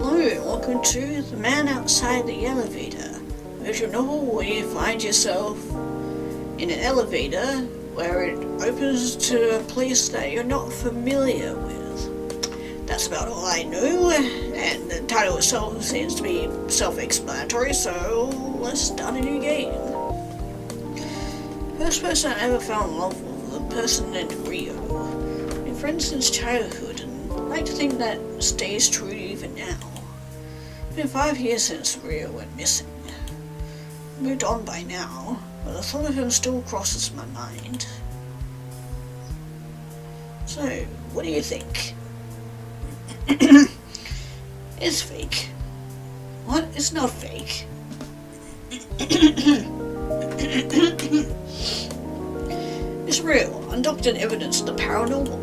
Hello and welcome to The Man Outside the Elevator. As you know, when you find yourself in an elevator where it opens to a place that you're not familiar with. That's about all I know, and the title itself seems to be self-explanatory, so let's start a new game. First person I ever fell in love with was a person named Rio. Been friends since childhood, and I like to think that stays true even now. It's been 5 years since Rio went missing. Moved on by now, but the thought of him still crosses my mind. So, what do you think? It's fake. What? It's not fake. It's real, undoctored evidence of the paranormal.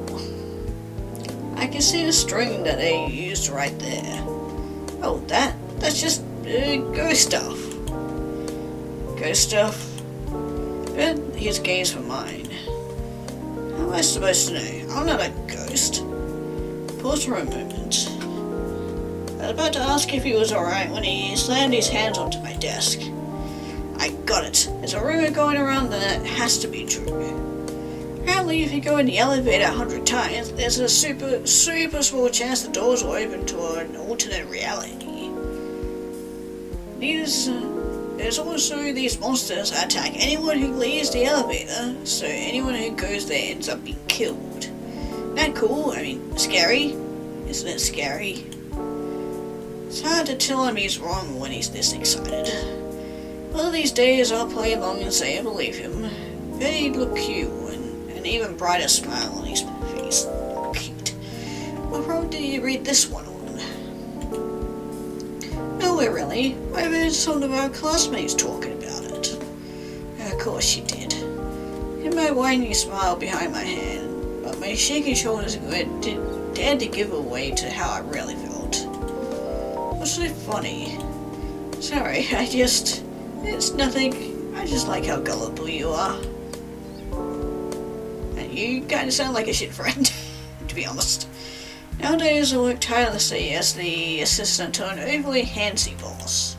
I can see the string that they used right there. Oh, that's just ghost stuff. Ghost stuff? But his gaze were mine. How am I supposed to know? I'm not a ghost. Pause for a moment. I was about to ask if he was alright when he slammed his hands onto my desk. I got it. There's a rumor going around that it has to be true. Apparently, if you go in the elevator 100 times, there's a super small chance the doors will open to an alternate reality. There's also these monsters that attack anyone who leaves the elevator, so anyone who goes there ends up being killed. Isn't that cool? I mean, scary? Isn't it scary? It's hard to tell him he's wrong when he's this excited. One of these days I'll play along and say I believe him. Bet he'd look cute, and an even brighter smile on his face. Cute. What road did you read this one on? Nowhere really. I heard some of our classmates talking about it. Of course you did. In my whiny smile behind my hand, but my shaky shoulders dared to give away to how I really felt. What's so funny? Sorry, it's nothing. I just like how gullible you are. And you kinda sound like a shit friend, to be honest. Nowadays I work tirelessly as the assistant to an overly handsy boss.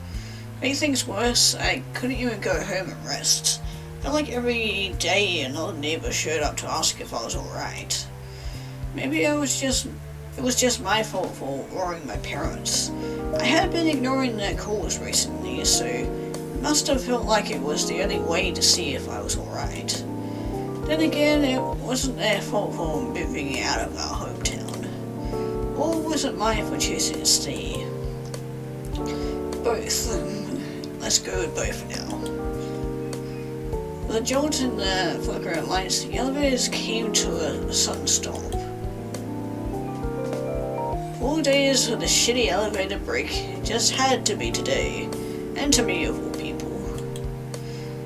Make things worse, I couldn't even go home and rest. Felt like every day another neighbor showed up to ask if I was alright. Maybe it was just my fault for worrying my parents. I had been ignoring their calls recently, so it must have felt like it was the only way to see if I was alright. Then again, it wasn't their fault for moving out of our hometown. Or was it mine for choosing to stay? Both. Let's go with both now. With a jolt and the flickering lights, the elevators came to a sudden stop. 4 days with a shitty elevator break just had to be today, and to me of all people.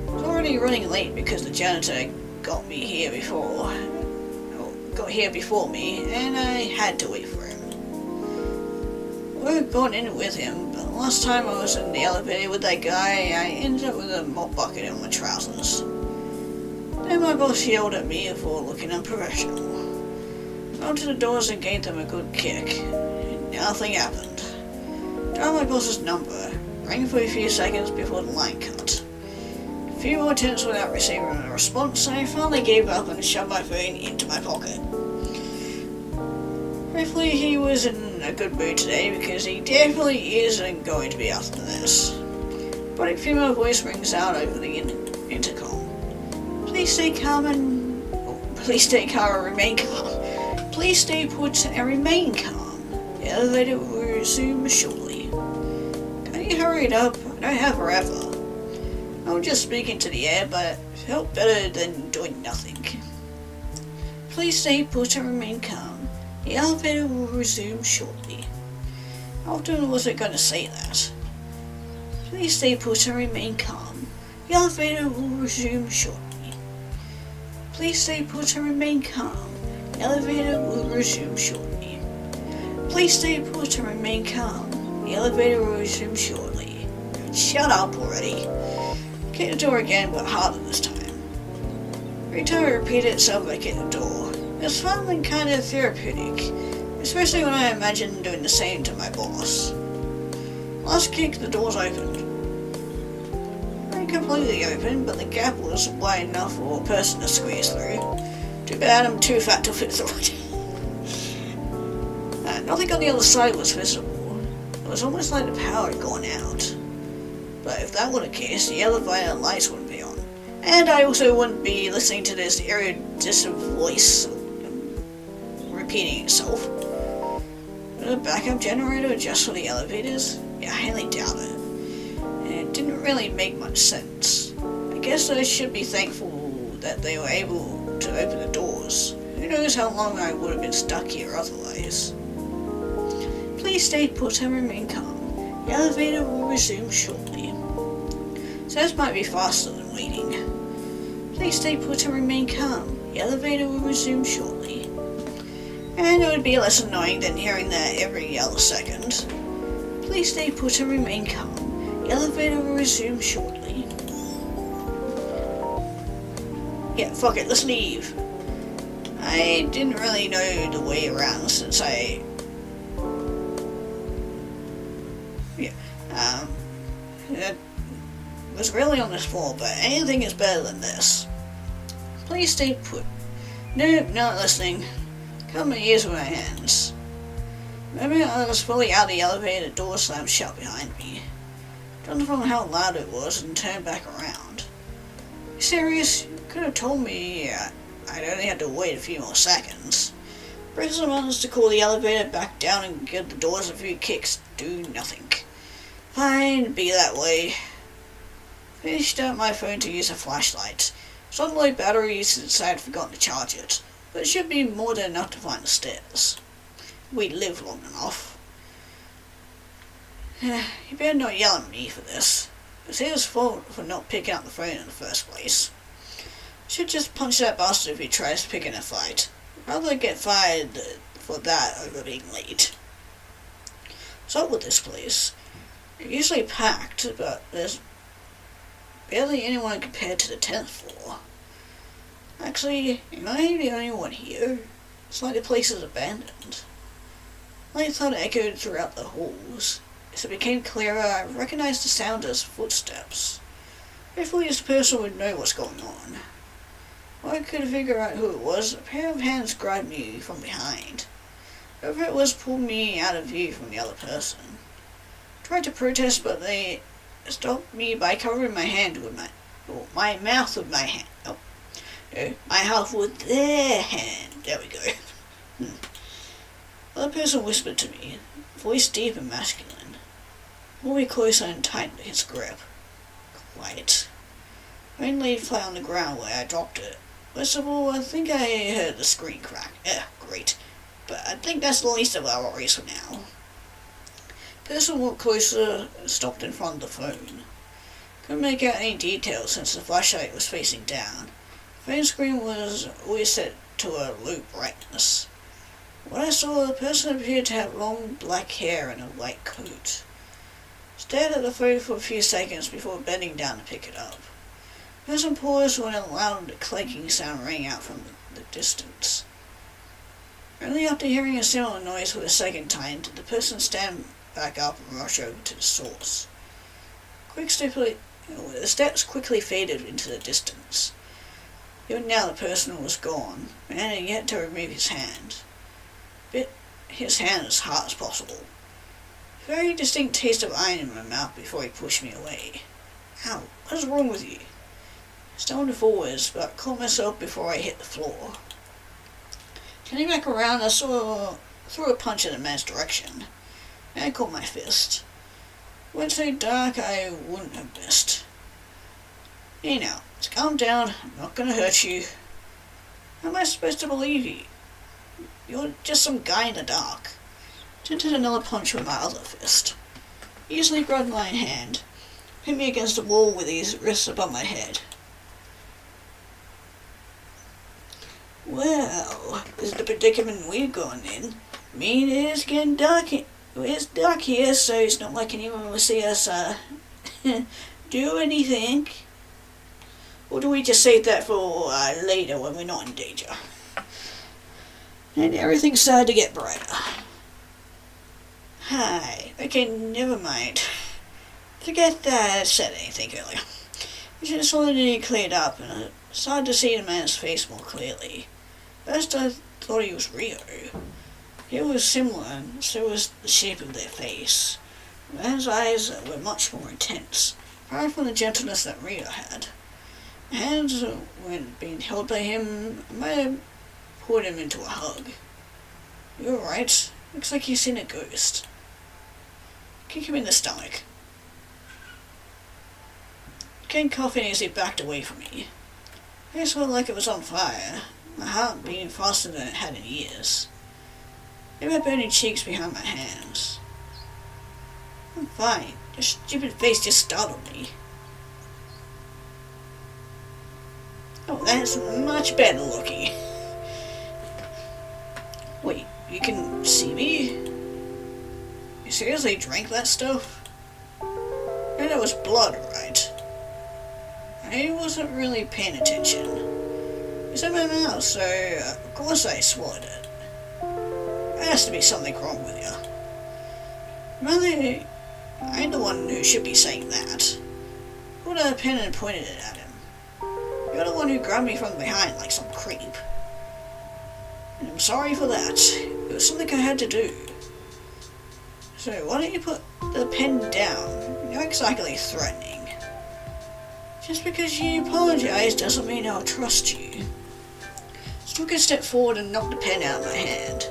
I was already running late because the janitor got here before me, and I had to wait for him. I would have gone in with him, but the last time I was in the elevator with that guy, I ended up with a mop bucket in my trousers. Then my boss yelled at me for looking unprofessional. I went to the doors and gave them a good kick. Nothing happened. Dialed my boss's number, rang for a few seconds before the line cut. A few more attempts without receiving a response, I finally gave up and shoved my phone into my pocket. Hopefully he was in a good mood today, because he definitely isn't going to be after this. But a female voice rings out over the intercom. Please stay calm and remain calm. Please stay put and remain calm. The elevator will resume shortly. Can you hurry it up? I don't have forever. I was just speaking to the air, but it felt better than doing nothing. Please stay put and remain calm. The elevator will resume shortly. How often was it going to say that? Please stay put and remain calm. The elevator will resume shortly. Please stay put and remain calm. The elevator will resume shortly. Please stay put and remain calm. The elevator will resume shortly. Shut up already. Kick the door again, but harder this time. Every time I repeated itself, I kicked the door. It was fun and kind of therapeutic. especially when I imagine doing the same to my boss. Last kick, the doors opened. Not completely open, but the gap was wide enough for a person to squeeze through. Too bad I'm too fat to fit through it. Nothing on the other side was visible. It was almost like the power had gone out. But if that were the case, the elevator lights wouldn't be on. And I also wouldn't be listening to this iridescent voice repeating itself. A backup generator just for the elevators? Yeah, I highly doubt it. And it didn't really make much sense. I guess I should be thankful that they were able to open the doors. Who knows how long I would have been stuck here otherwise. Please stay put and remain calm. The elevator will resume shortly. So this might be faster than waiting. Please stay put and remain calm. The elevator will resume shortly. And it would be less annoying than hearing that every other second. Please stay put and remain calm. The elevator will resume shortly. Yeah, fuck it, let's leave. I didn't really know the way around since it was really on this floor, but anything is better than this. Please stay put. Nope, not listening. Cover my ears with my hands. The moment I was fully out of the elevator, the door slammed shut behind me. Jumped from how loud it was and turned back around. You serious? You could have told me I'd only had to wait a few more seconds. Press the buttons to cool the elevator back down and give the doors a few kicks. Do nothing. Fine, be that way. Finished up my phone to use a flashlight. Suddenly battery since I had forgotten to charge it, but it should be more than enough to find the stairs. We live long enough. You better not yell at me for this. It's his fault for not picking up the phone in the first place. Should just punch that bastard if he tries picking a fight. Rather get fired for that over being late. What's up with this place? It's usually packed, but there's barely anyone compared to the 10th floor. Actually, am I the only one here? It's like the place is abandoned. Light thought echoed throughout the halls. As it became clearer, I recognized the sound as footsteps. Hopefully this person would know what's going on. While I couldn't figure out who it was, a pair of hands grabbed me from behind. Whoever it was pulled me out of view from the other person. I tried to protest, but they stopped me by covering my my mouth with my hand. My mouth with their hand. There we go. The other person whispered to me, voice deep and masculine. Pulled me closer and tightened his grip. Quiet. Phone laid flat on the ground where I dropped it. First of all, I think I heard the screen crack. Great. But I think that's the least of our worries for now. The person walked closer and stopped in front of the phone. Couldn't make out any details since the flashlight was facing down. The phone screen was always set to a low brightness. When I saw, the person appeared to have long black hair and a white coat. Stared at the phone for a few seconds before bending down to pick it up. The person paused when a loud clanking sound rang out from the distance. Only after hearing a similar noise for the second time did the person stand back up and rush over to the source. The steps quickly faded into the distance. Even now the person was gone, and had yet to remove his hand. Bit his hand as hard as possible. A very distinct taste of iron in my mouth before he pushed me away. Ow, what is wrong with you? I stumbled forwards, but caught myself before I hit the floor. Turning back around, I threw a punch in the man's direction, and I caught my fist. It went so dark I wouldn't have missed. Hey now, let's calm down. I'm not gonna hurt you. How am I supposed to believe you? You're just some guy in the dark. Attempted another punch with my other fist. He easily grabbed my hand, hit me against the wall with his wrists above my head. Well, this is the predicament we're going in. I mean, it's getting dark. It's dark here, so it's not like anyone will see us do anything. Or do we just save that for later when we're not in danger? and everything started to get brighter. Hi. Okay, never mind. Forget that I said anything earlier. I just wanted it cleared up, and I started to see the man's face more clearly. First I thought he was Rio. He was similar, and so was the shape of their face. The man's eyes were much more intense, apart from the gentleness that Rio had. Hands, when being held by him, might have pulled him into a hug. "You alright? Looks like you've seen a ghost." Kick him in the stomach. Ken coughing as he backed away from me. My face felt like it was on fire, my heart beating faster than it had in years. There were burning cheeks behind my hands. "I'm fine. Your stupid face just startled me." "Oh, that's much better looking." "Wait, you can see me? You seriously drank that stuff?" "And it was blood, right?" I wasn't really paying attention. It was in my mouth, so of course I swallowed it. There has to be something wrong with you. Really, I'm the one who should be saying that. I pulled out a pen and pointed it at him. "You're the one who grabbed me from behind like some creep. And I'm sorry for that. It was something I had to do. So why don't you put the pen down? You're exactly threatening. Just because you apologize doesn't mean I'll trust you." I took a step forward and knocked the pen out of my hand.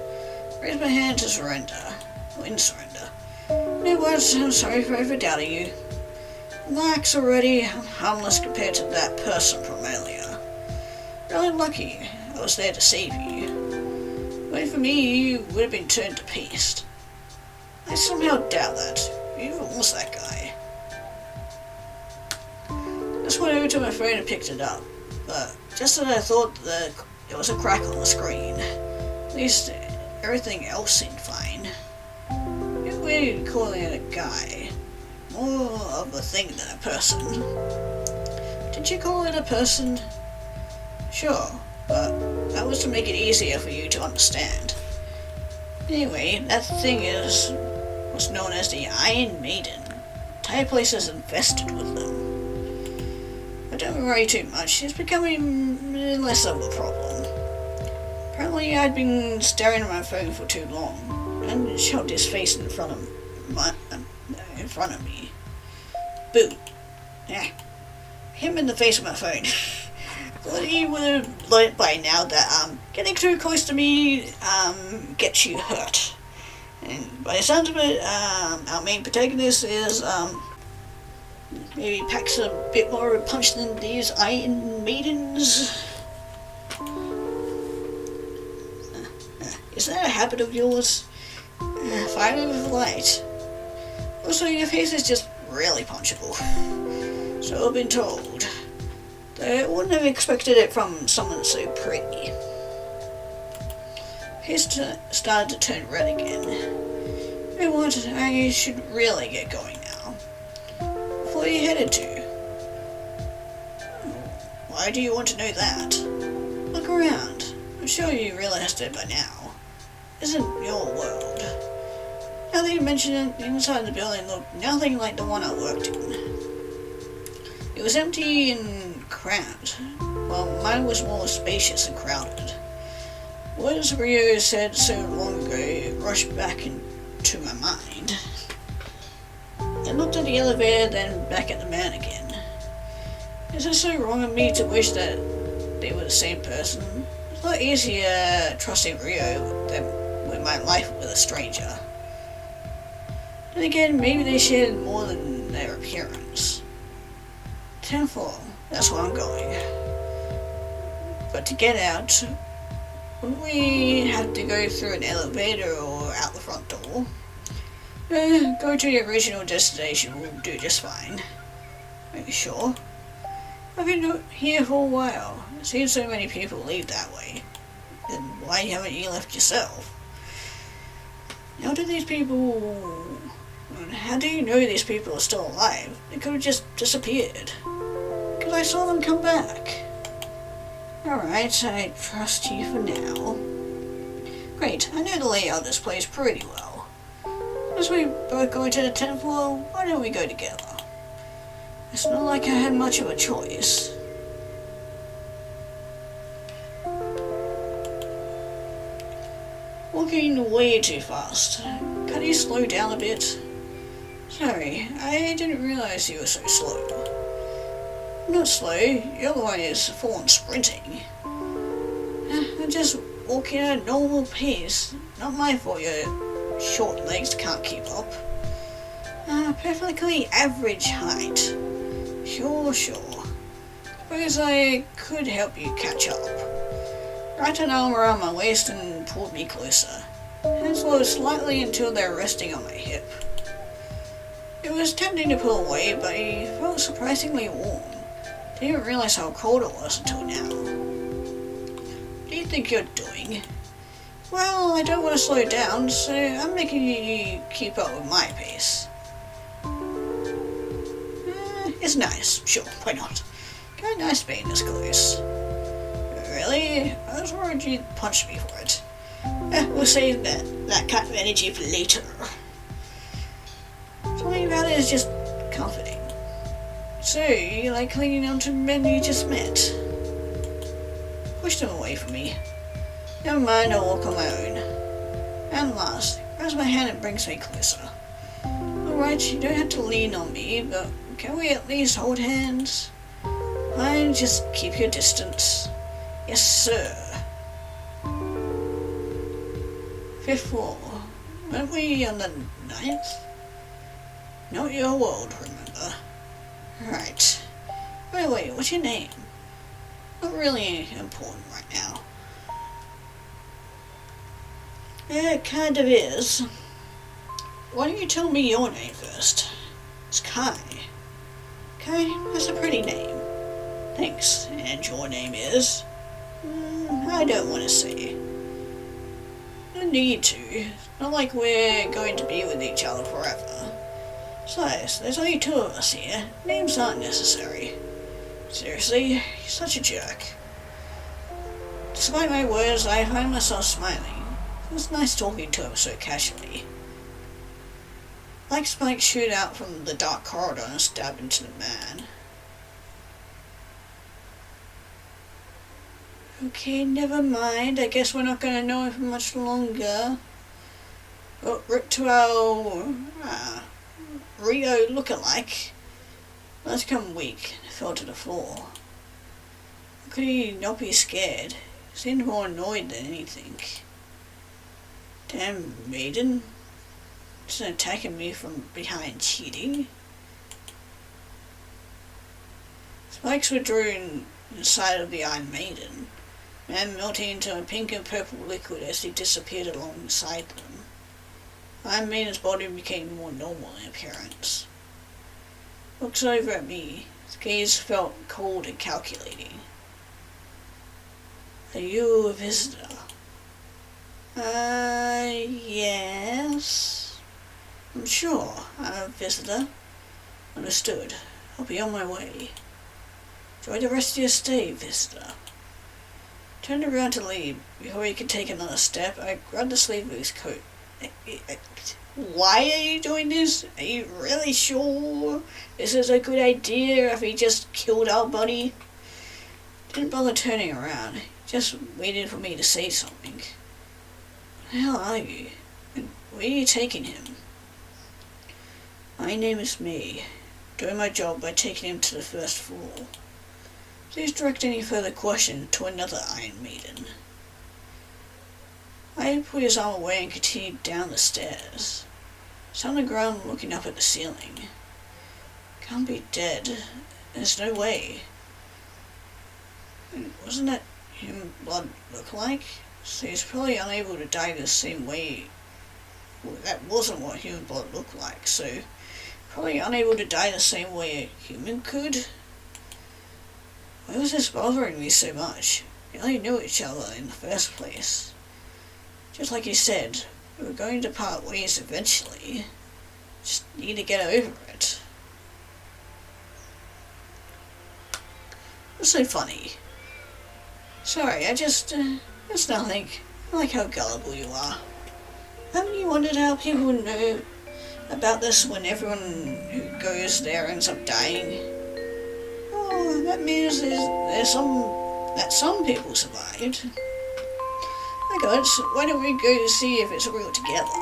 Raised my hand to surrender. Or in surrender. "You know what? I'm sorry for ever doubting you. Relax already. I'm harmless compared to that person from earlier. Really lucky I was there to save you. Wait for me, you would have been turned to paste. I somehow doubt that. You was that guy." I just went over to my phone and picked it up, but just as I thought that there was a crack on the screen. At least everything else seemed fine. You're weird calling it a guy. More of a thing than a person. Did you call it a person? Sure, but that was to make it easier for you to understand. Anyway, that thing was known as the Iron Maiden. Entire place is infested with them. But don't worry too much, it's becoming less of a problem. Apparently I'd been staring at my phone for too long, and shoved his face in front of me. Boo. Yeah. Him in the face with my phone. Thought he would have learnt by now that getting too close to me gets you hurt. And by the sounds of it, our main protagonist is maybe packs a bit more of a punch than these Iron Maidens. Is that a habit of yours? Firing with light. Also, your face is just really punchable. So I've been told. Though I wouldn't have expected it from someone so pretty. His started to turn red again. You know what? I should really get going now. Where are you headed to? Why do you want to know that? Look around. I'm sure you realized it by now. Isn't your world? Now that you mention it, the inside of the building looked nothing like the one I worked in. It was empty and cramped, while mine was more spacious and crowded. Words Rio said so long ago rushed back into my mind. I looked at the elevator, then back at the man again. Is it so wrong of me to wish that they were the same person? It's a lot easier trusting Rio than with my life with a stranger. Then again, maybe they shared more than their appearance. 10th floor, that's where I'm going. But to get out, would we have to go through an elevator or out the front door? Go to the original destination will do just fine. Are you sure? I've been here for a while. I've seen so many people leave that way. Then why haven't you left yourself? How do you know these people are still alive? They could have just disappeared. Because I saw them come back. Alright, I trust you for now. Great, I know the layout of this place pretty well. As we both go to the 10th floor, why don't we go together? It's not like I had much of a choice. Walking way too fast. Can you slow down a bit? Sorry, I didn't realize you were so slow. I'm not slow, you're the one who's full on sprinting. I'm just walking at a normal pace. Not my fault your short legs can't keep up. Perfectly average height. Sure. Suppose I could help you catch up. Wrapped an arm around my waist and pulled me closer. Hands lowered slightly until they were resting on my hip. It was tempting to pull away, but he felt surprisingly warm. Didn't realize how cold it was until now. What do you think you're doing? Well, I don't want to slow down, so I'm making you keep up with my pace. It's nice, sure, why not? Kinda nice being this close. Really? I was worried you'd punch me for it. We'll save that kind of energy for later. Something about it is just comforting. So, you like clinging on to men you just met? Push them away from me. Never mind, I'll walk on my own. And last, grabs my hand and brings me closer. Alright, you don't have to lean on me, but can we at least hold hands? Fine, just keep your distance. Yes, sir. 5th floor. Weren't we on the 9th? Not your world, remember? Right. Wait, what's your name? Not really important right now. It kind of is. Why don't you tell me your name first? It's Kai. Kai, that's a pretty name. Thanks. And your name is? I don't want to say. No need to. It's not like we're going to be with each other forever. Besides, there's only 2 of us here. Names aren't necessary. Seriously, you're such a jerk. Despite my words, I find myself smiling. It was nice talking to him so casually. Like Spike shoot out from the dark corridor and stab into the man. Okay, never mind. I guess we're not going to know him for much longer. But rip to our Rio lookalike. Let's come weak and fell to the floor. How could he not be scared? He seemed more annoyed than anything. Damn maiden. Just attacking me from behind, cheating. Spikes withdrew inside of the Iron Maiden, man melting into a pink and purple liquid as he disappeared alongside them. Iron Maiden's body became more normal in appearance. Looks over at me. His gaze felt cold and calculating. Are you a visitor? Yes. I'm sure I'm a visitor. Understood. I'll be on my way. Enjoy the rest of your stay, visitor. Turned around to leave. Before he could take another step, I grabbed the sleeve of his coat. Why are you doing this? Are you really sure this is a good idea if he just killed our buddy? Didn't bother turning around. Just waited for me to say something. Who the hell are you? And where are you taking him? My name is May. Doing my job by taking him to the 1st floor. Please direct any further question to another Iron Maiden. I put his arm away and continued down the stairs. Sat on the ground looking up at the ceiling. Can't be dead. There's no way. Wasn't that human blood look like? So he's probably unable to die the same way. Well, that wasn't what human blood looked like, so probably unable to die the same way a human could? Why was this bothering me so much? We only knew each other in the first place. Just like you said, we were going to part ways eventually. Just need to get over it. What's so funny? Sorry, it's nothing. I like how gullible you are. Haven't you wondered how people know about this when everyone who goes there ends up dying? Oh, that means that some people survived. My God, why don't we go see if it's real together?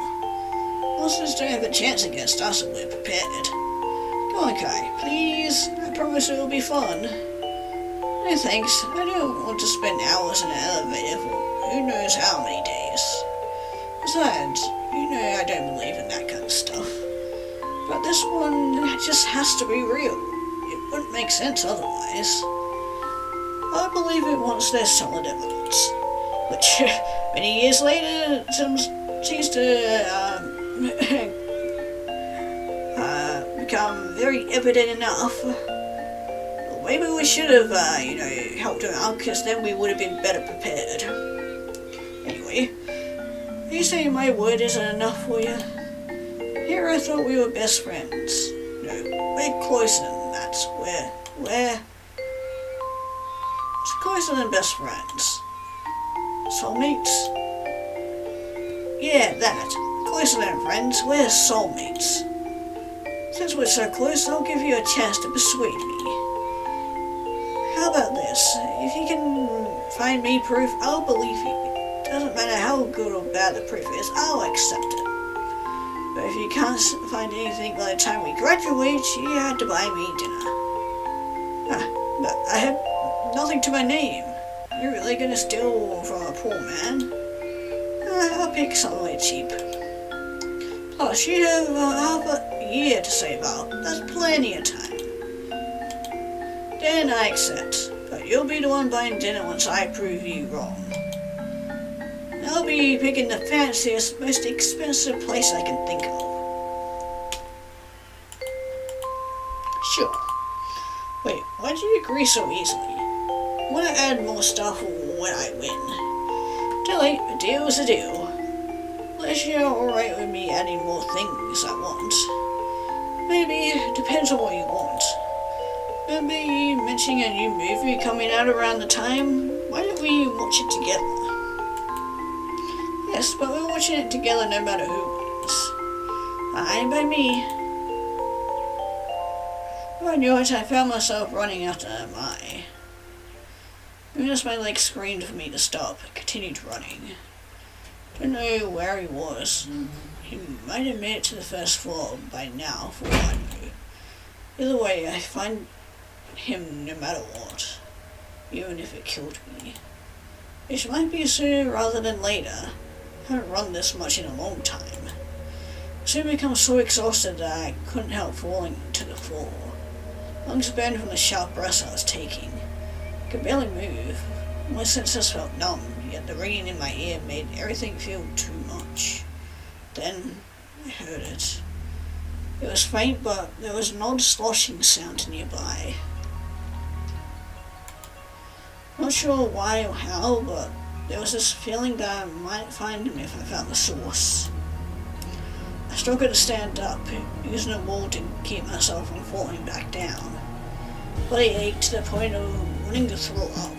Monsters don't have a chance against us if we're prepared. Come on, Kai, please. I promise it will be fun. No thanks. I don't want to spend hours in an elevator for who knows how many days. Besides, you know I don't believe in that kind of stuff. But this one just has to be real. It wouldn't make sense otherwise. I believe it once there's solid evidence, which many years later seems to become very evident enough. Well, maybe we should have, helped him out, because then we would have been better prepared. Anyway, are you saying my word isn't enough for you? Here I thought we were best friends. No, we're closer than that. We're closer than best friends. Soulmates? Yeah, that. Closer than friends, we're soulmates. Since we're so close, I'll give you a chance to persuade me. How about this? If you can find me proof, I'll believe you. Doesn't matter how good or bad the proof is, I'll accept it. But if you can't find anything by the time we graduate, you had to buy me dinner. But I have nothing to my name. You're really gonna steal from a poor man? I'll pick somewhere cheap. Plus, you have half a year to save up. That's plenty of time. Then I accept. But you'll be the one buying dinner once I prove you wrong. I'll be picking the fanciest, most expensive place I can think of. Sure. Wait, why do you agree so easily? Want to add more stuff when I win? Too late, a deal is a deal. Unless you're alright with me adding more things I want. Maybe, depends on what you want. Remember you mentioning a new movie coming out around the time? Why don't we watch it together? Yes, but we're watching it together no matter who wins. Fine by me. When I knew it, I found myself running after Mai. Even as my legs screamed for me to stop, I continued running. Don't know where he was. He might have made it to the first floor by now, for all I know. Either way, I find him no matter what, even if it killed me. Which might be sooner rather than later. I haven't run this much in a long time. I soon become so exhausted that I couldn't help falling to the floor. Lungs burned from the sharp breaths I was taking. I could barely move. My senses felt numb, yet the ringing in my ear made everything feel too much. Then I heard it. It was faint, but there was an odd sloshing sound nearby. Not sure why or how, but there was this feeling that I might find him if I found the source. I struggled to stand up, using a wall to keep myself from falling back down. Body ached to the point of wanting to throw up.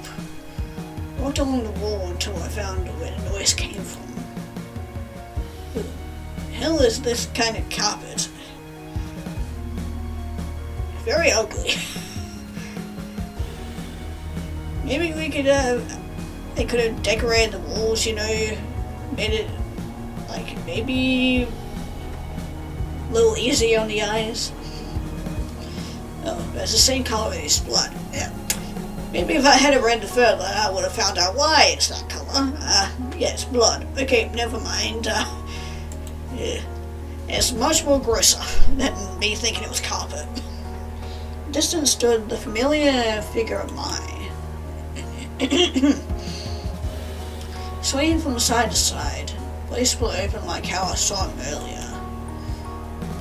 I walked along the wall until I found where the noise came from. Who the hell is this kind of carpet? Very ugly. Maybe we could they could have decorated the walls, made it, maybe a little easier on the eyes. Oh, it's the same color as blood. Yeah. Maybe if I had read further, I would have found out why it's that color. Yes, blood. Okay, never mind. Yeah. It's much more grosser than me thinking it was carpet. In the distance stood the familiar figure of Mai. Swaying from side to side, body split open like how I saw him earlier.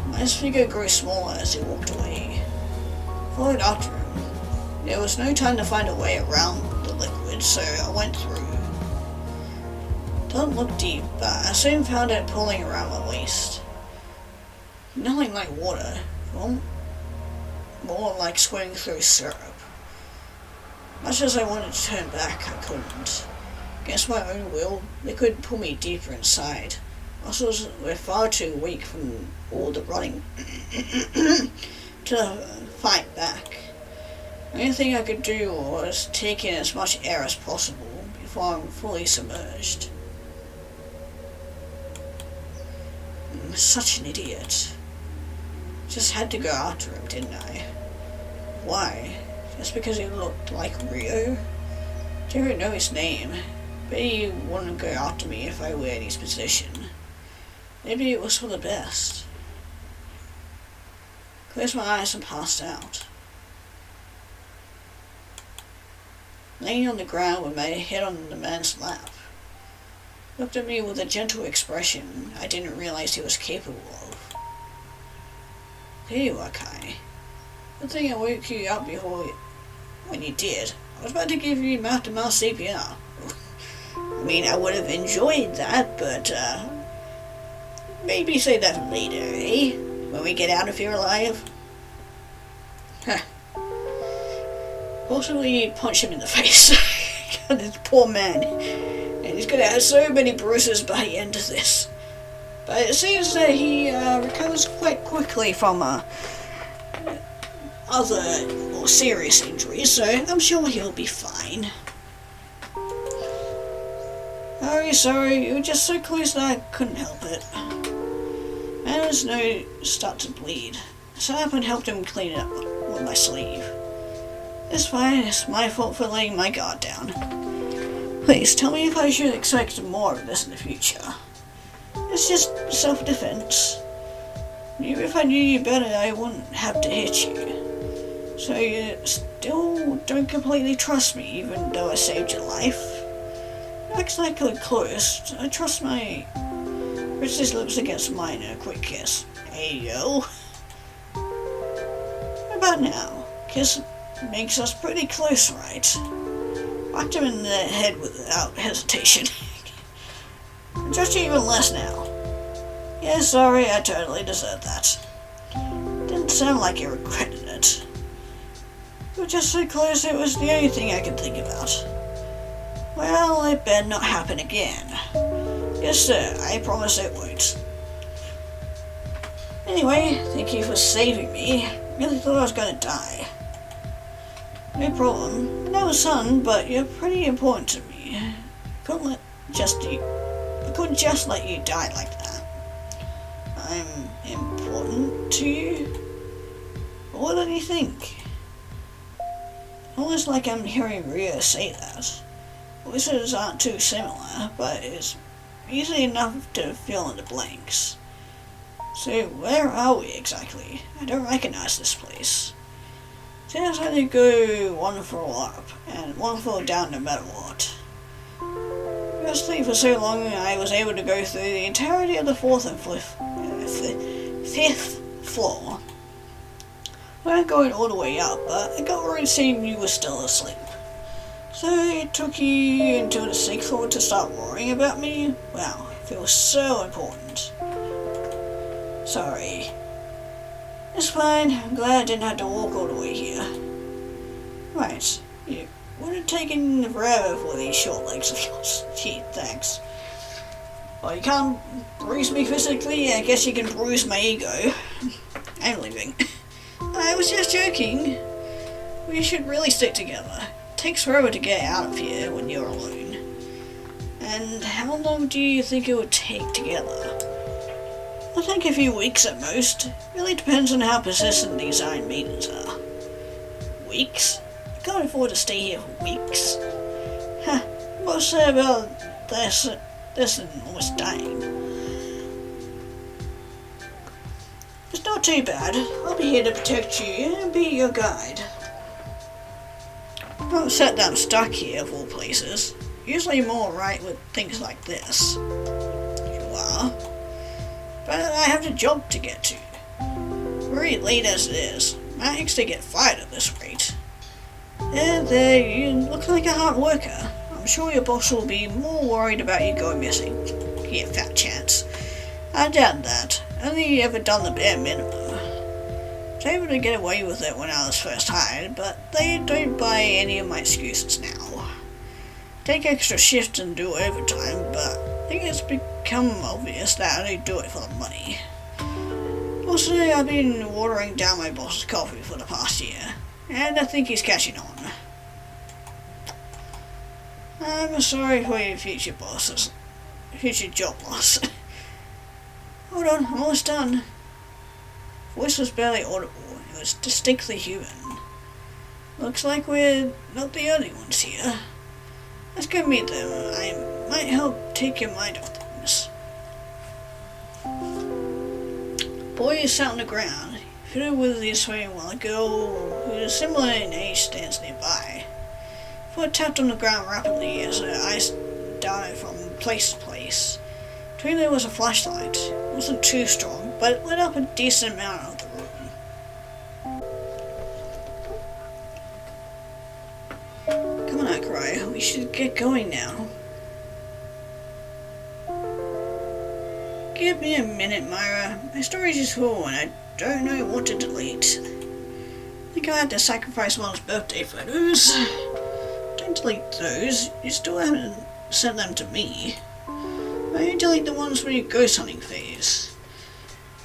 Mai's figure grew smaller as he walked away. I followed after him. There was no time to find a way around the liquid, so I went through. Doesn't look deep, but I soon found it pulling around my waist. Nothing like water, well, more like swimming through syrup. Much as I wanted to turn back, I couldn't. against my own will, they could pull me deeper inside. Muscles were far too weak from all the running to fight back. The only thing I could do was take in as much air as possible before I'm fully submerged. I'm such an idiot. Just had to go after him, didn't I? Why? Just because he looked like Rio? Didn't know his name, but he wouldn't go after me if I were in his position. Maybe it was for the best. Closed my eyes and passed out. Laying on the ground with my head on the man's lap, looked at me with a gentle expression I didn't realize he was capable of. There you are, Kai. Good thing I woke you up when you did. I was about to give you mouth-to-mouth CPR. I mean, I would have enjoyed that, but, maybe save that for later, eh? When we get out of here alive? Huh. Fortunately, punch him in the face. God, this poor man. And he's gonna have so many bruises by the end of this. But it seems that he recovers quite quickly from other more serious injuries, so I'm sure he'll be fine. Oh, sorry, you were just so close that I couldn't help it. Man's nose started to bleed. I sat up and helped him clean it up with my sleeve. It's fine, it's my fault for laying my guard down. Please tell me if I should expect more of this in the future. It's just self-defense. Maybe if I knew you better, I wouldn't have to hit you. So you still don't completely trust me, even though I saved your life? Looks like we're close. I trust my princess lips against mine in a quick kiss. Hey, yo. What about now? Kiss makes us pretty close, right? Whacked him in the head without hesitation. I trust you even less now. Yeah, sorry, I totally deserved that. Didn't sound like you regretted it. We were just so close, it was the only thing I could think about. Well, it better not happen again. Yes, sir, I promise it won't. Anyway, thank you for saving me. Really thought I was gonna die. No problem. No, son, but you're pretty important to me. I couldn't just let you die like that. I'm important to you? What do you think? Almost like I'm hearing Rio say that. Voices aren't too similar, but it's easy enough to fill in the blanks. So where are we exactly? I don't recognize this place. Sounds like they go one floor up and one floor down no matter what. Firstly, for so long I was able to go through the entirety of the fourth and fifth floor. We weren't going all the way up, but I got worried seeing you were still asleep. So it took you until the sixth floor to start worrying about me? Wow, it feels so important. Sorry. It's fine, I'm glad I didn't have to walk all the way here. Right, it would have taken forever for these short legs of yours. Gee, thanks. Well, you can't bruise me physically, I guess you can bruise my ego. I'm leaving. I was just joking. We should really stick together. It takes forever to get out of here when you're alone. And how long do you think it would take together? I think a few weeks at most. It really depends on how persistent these Iron Maidens are. Weeks? I can't afford to stay here for weeks. Huh, what's say about this and almost dying? It's not too bad. I'll be here to protect you and be your guide. Not set that I'm stuck here of all places. Usually more right with things like this. You are. But I have a job to get to. Very late as it is. Might actually get fired at this rate. And you look like a hard worker. I'm sure your boss will be more worried about you going missing. Yeah, fat chance. I doubt that. Only ever done the bare minimum. I was able to get away with it when I was first hired, but they don't buy any of my excuses now. take extra shifts and do overtime, but I think it's become obvious that I don't do it for the money. Also, I've been watering down my boss's coffee for the past year, and I think he's catching on. I'm sorry for your future job loss. Hold on, I'm almost done. Voice was barely audible. It was distinctly human. Looks like we're not the only ones here. Let's go meet them. I might help take your mind off things. Boy sat on the ground, fiddled with his phone while a girl who is similar in age stands nearby. Foot tapped on the ground rapidly as her eyes darted from place to place. Between there was a flashlight. It wasn't too strong, but it lit up a decent amount of the room. Come on, Akuroi, we should get going now. Give me a minute, Myra. My storage is full and I don't know what to delete. I think I had to sacrifice one's birthday photos. Don't delete those. You still haven't sent them to me. Why delete the ones from your ghost hunting phase?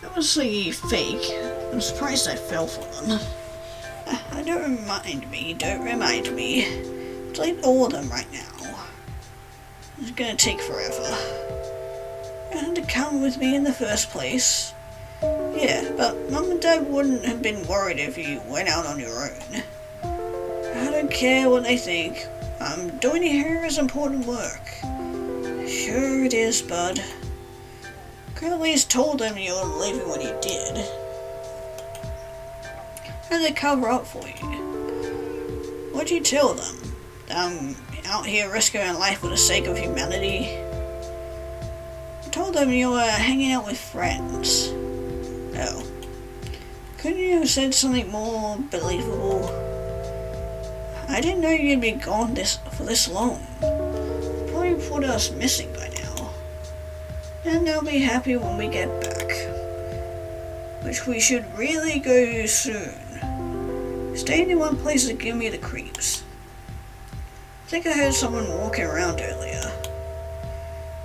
Obviously fake. I'm surprised I fell for them. Don't remind me. Delete all of them right now. It's gonna take forever. You had to come with me in the first place. Yeah, but Mum and Dad wouldn't have been worried if you went out on your own. I don't care what they think. I'm doing here is important work. Sure it is, bud. Could at least told them you were leaving when you did. How did they cover up for you? What'd you tell them? That I'm out here risking my life for the sake of humanity? I told them you were hanging out with friends. Oh. Couldn't you have said something more believable? I didn't know you'd be gone for this long. Probably put us missing by now. And they'll be happy when we get back. Which we should really go soon. Staying in one place would give me the creeps. I think I heard someone walking around earlier.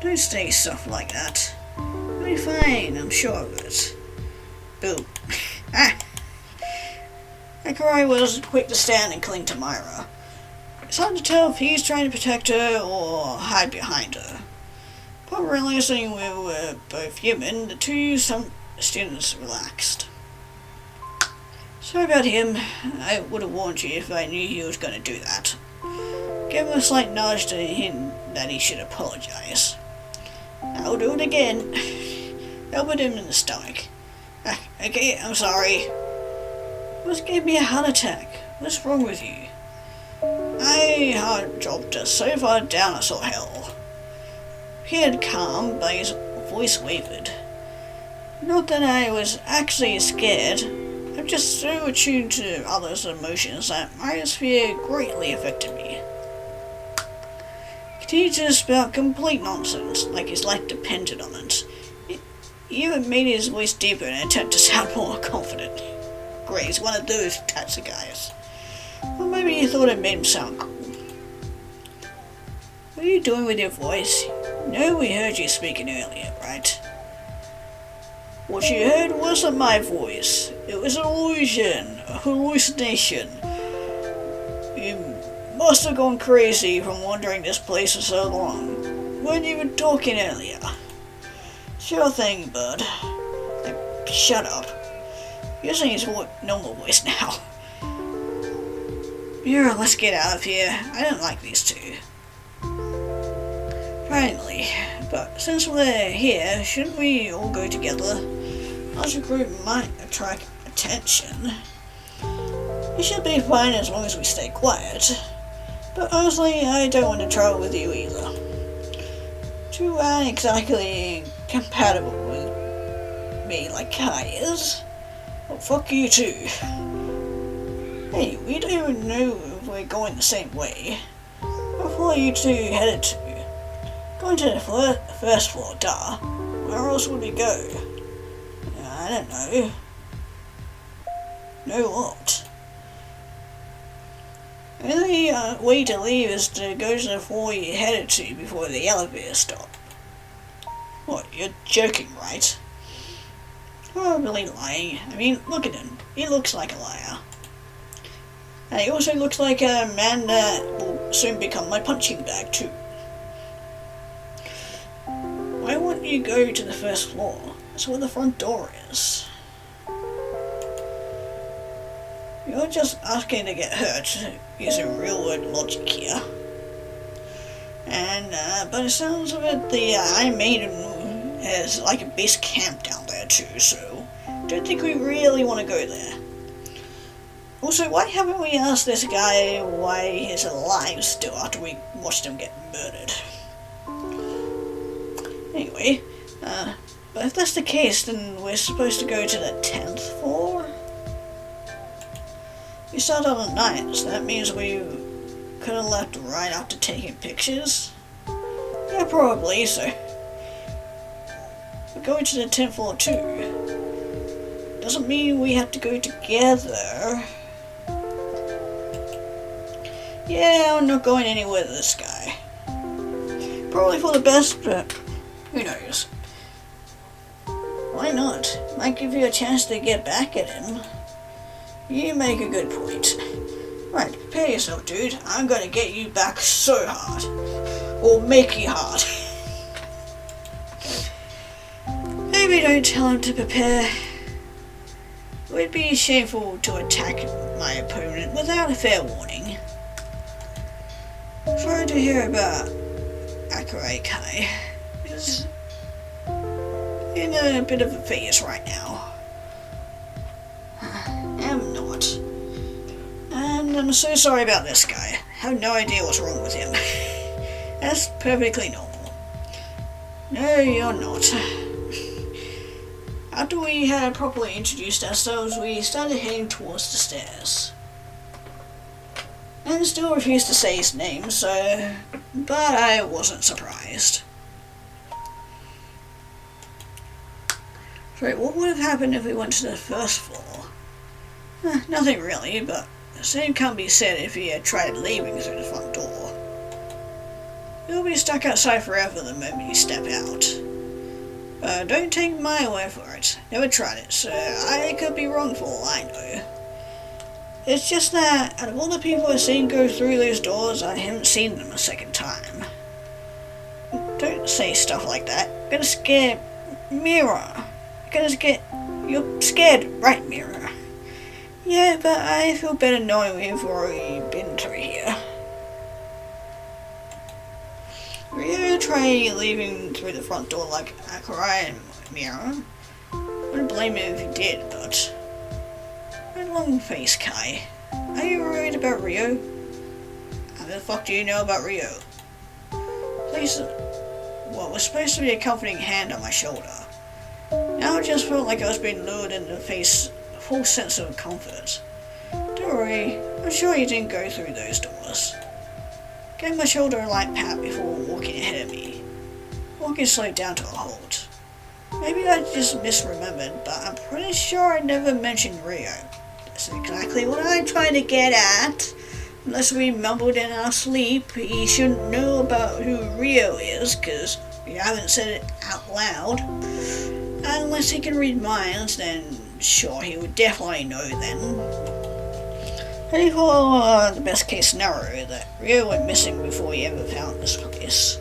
Don't say stuff like that. It'll be fine, I'm sure of it. Boo. Akuroi was quick to stand and cling to Myra. It's hard to tell if he's trying to protect her or hide behind her. Upon realizing we were both human, the two students relaxed. Sorry about him. I would have warned you if I knew he was going to do that. Gave him a slight nudge to hint that he should apologize. I'll do it again. Elbowed him in the stomach. Okay, I'm sorry. What gave me a heart attack? What's wrong with you? My heart dropped so far down I saw hell. He appeared calm, but his voice wavered. Not that I was actually scared. I'm just so attuned to others' emotions that my fear greatly affected me. He continued to spout complete nonsense, like his life depended on it. He even made his voice deeper in an attempt to sound more confident. Great, he's one of those types of guys. Or maybe he thought it made him sound cool. What are you doing with your voice? You know we heard you speaking earlier, right? What you heard wasn't my voice. It was an illusion, a hallucination. You must have gone crazy from wandering this place for so long. Weren't you even talking earlier? Sure thing, bud. Shut up. Using his normal voice now. Mira, let's get out of here. I don't like these two. Finally, but since we're here, shouldn't we all go together? Larger group might attract attention. We should be fine as long as we stay quiet. But honestly, I don't want to travel with you either. You aren't exactly compatible with me like Kai is. Well, fuck you too. Hey, we don't even know if we're going the same way. Where are you two headed to? Going to the first floor, duh. Where else would we go? I don't know. Know what? Only way to leave is to go to the floor you're headed to before the elevator stops. What, you're joking, right? Probably lying. I mean, look at him. He looks like a liar. And he also looks like a man that will soon become my punching bag too. Why wouldn't you go to the first floor? That's where the front door is. You're just asking to get hurt using real world logic here. And, by the sounds of it, the Iron Maiden has like a base camp down there too, so don't think we really want to go there. Also, why haven't we asked this guy why he's alive still after we watched him get murdered? Anyway, but if that's the case, then we're supposed to go to the 10th floor? We started on the 9th, so that means we could have left right after taking pictures? Yeah, probably, so we're going to the 10th floor too. Doesn't mean we have to go together. Yeah, I'm not going anywhere with this guy. Probably for the best, but who knows? Why not? Might give you a chance to get back at him. You make a good point. Right, prepare yourself, dude. I'm gonna get you back so hard. Or make you hard. Maybe don't tell him to prepare. It would be shameful to attack my opponent without a fair warning. Sorry to hear about Akurai Kai. He's in a bit of a phase right now. I'm not. And I'm so sorry about this guy. I have no idea what's wrong with him. That's perfectly normal. No, you're not. After we had properly introduced ourselves, we started heading towards the stairs. And still refused to say his name, so... but I wasn't surprised. So what would have happened if we went to the first floor? Nothing really, but the same can't be said if he had tried leaving through the front door. You'll be stuck outside forever the moment you step out. Don't take my word for it. Never tried it, so I could be wrong for all I know. It's just that, out of all the people I've seen go through those doors, I haven't seen them a second time. Don't say stuff like that. You're gonna scare Mira. You're scared, right, Mira? Yeah, but I feel better knowing we've already been through here. Rio tried leaving through the front door like Akurai and Mira. Wouldn't blame him if he did, but... long face, Kai. Are you worried about Rio? How the fuck do you know about Rio? Please... well, we're supposed to be a comforting hand on my shoulder. Now I just felt like I was being lured into the face a full sense of comfort. Don't worry, I'm sure you didn't go through those doors. Gave my shoulder a light pat before walking ahead of me. Walking slowed down to a halt. Maybe I just misremembered, but I'm pretty sure I never mentioned Rio. That's exactly what I'm trying to get at. Unless we mumbled in our sleep, he shouldn't know about who Rio is, because we haven't said it out loud. Unless he can read minds, then sure, he would definitely know then. Ready for the best case scenario that Rio went missing before he ever found this place.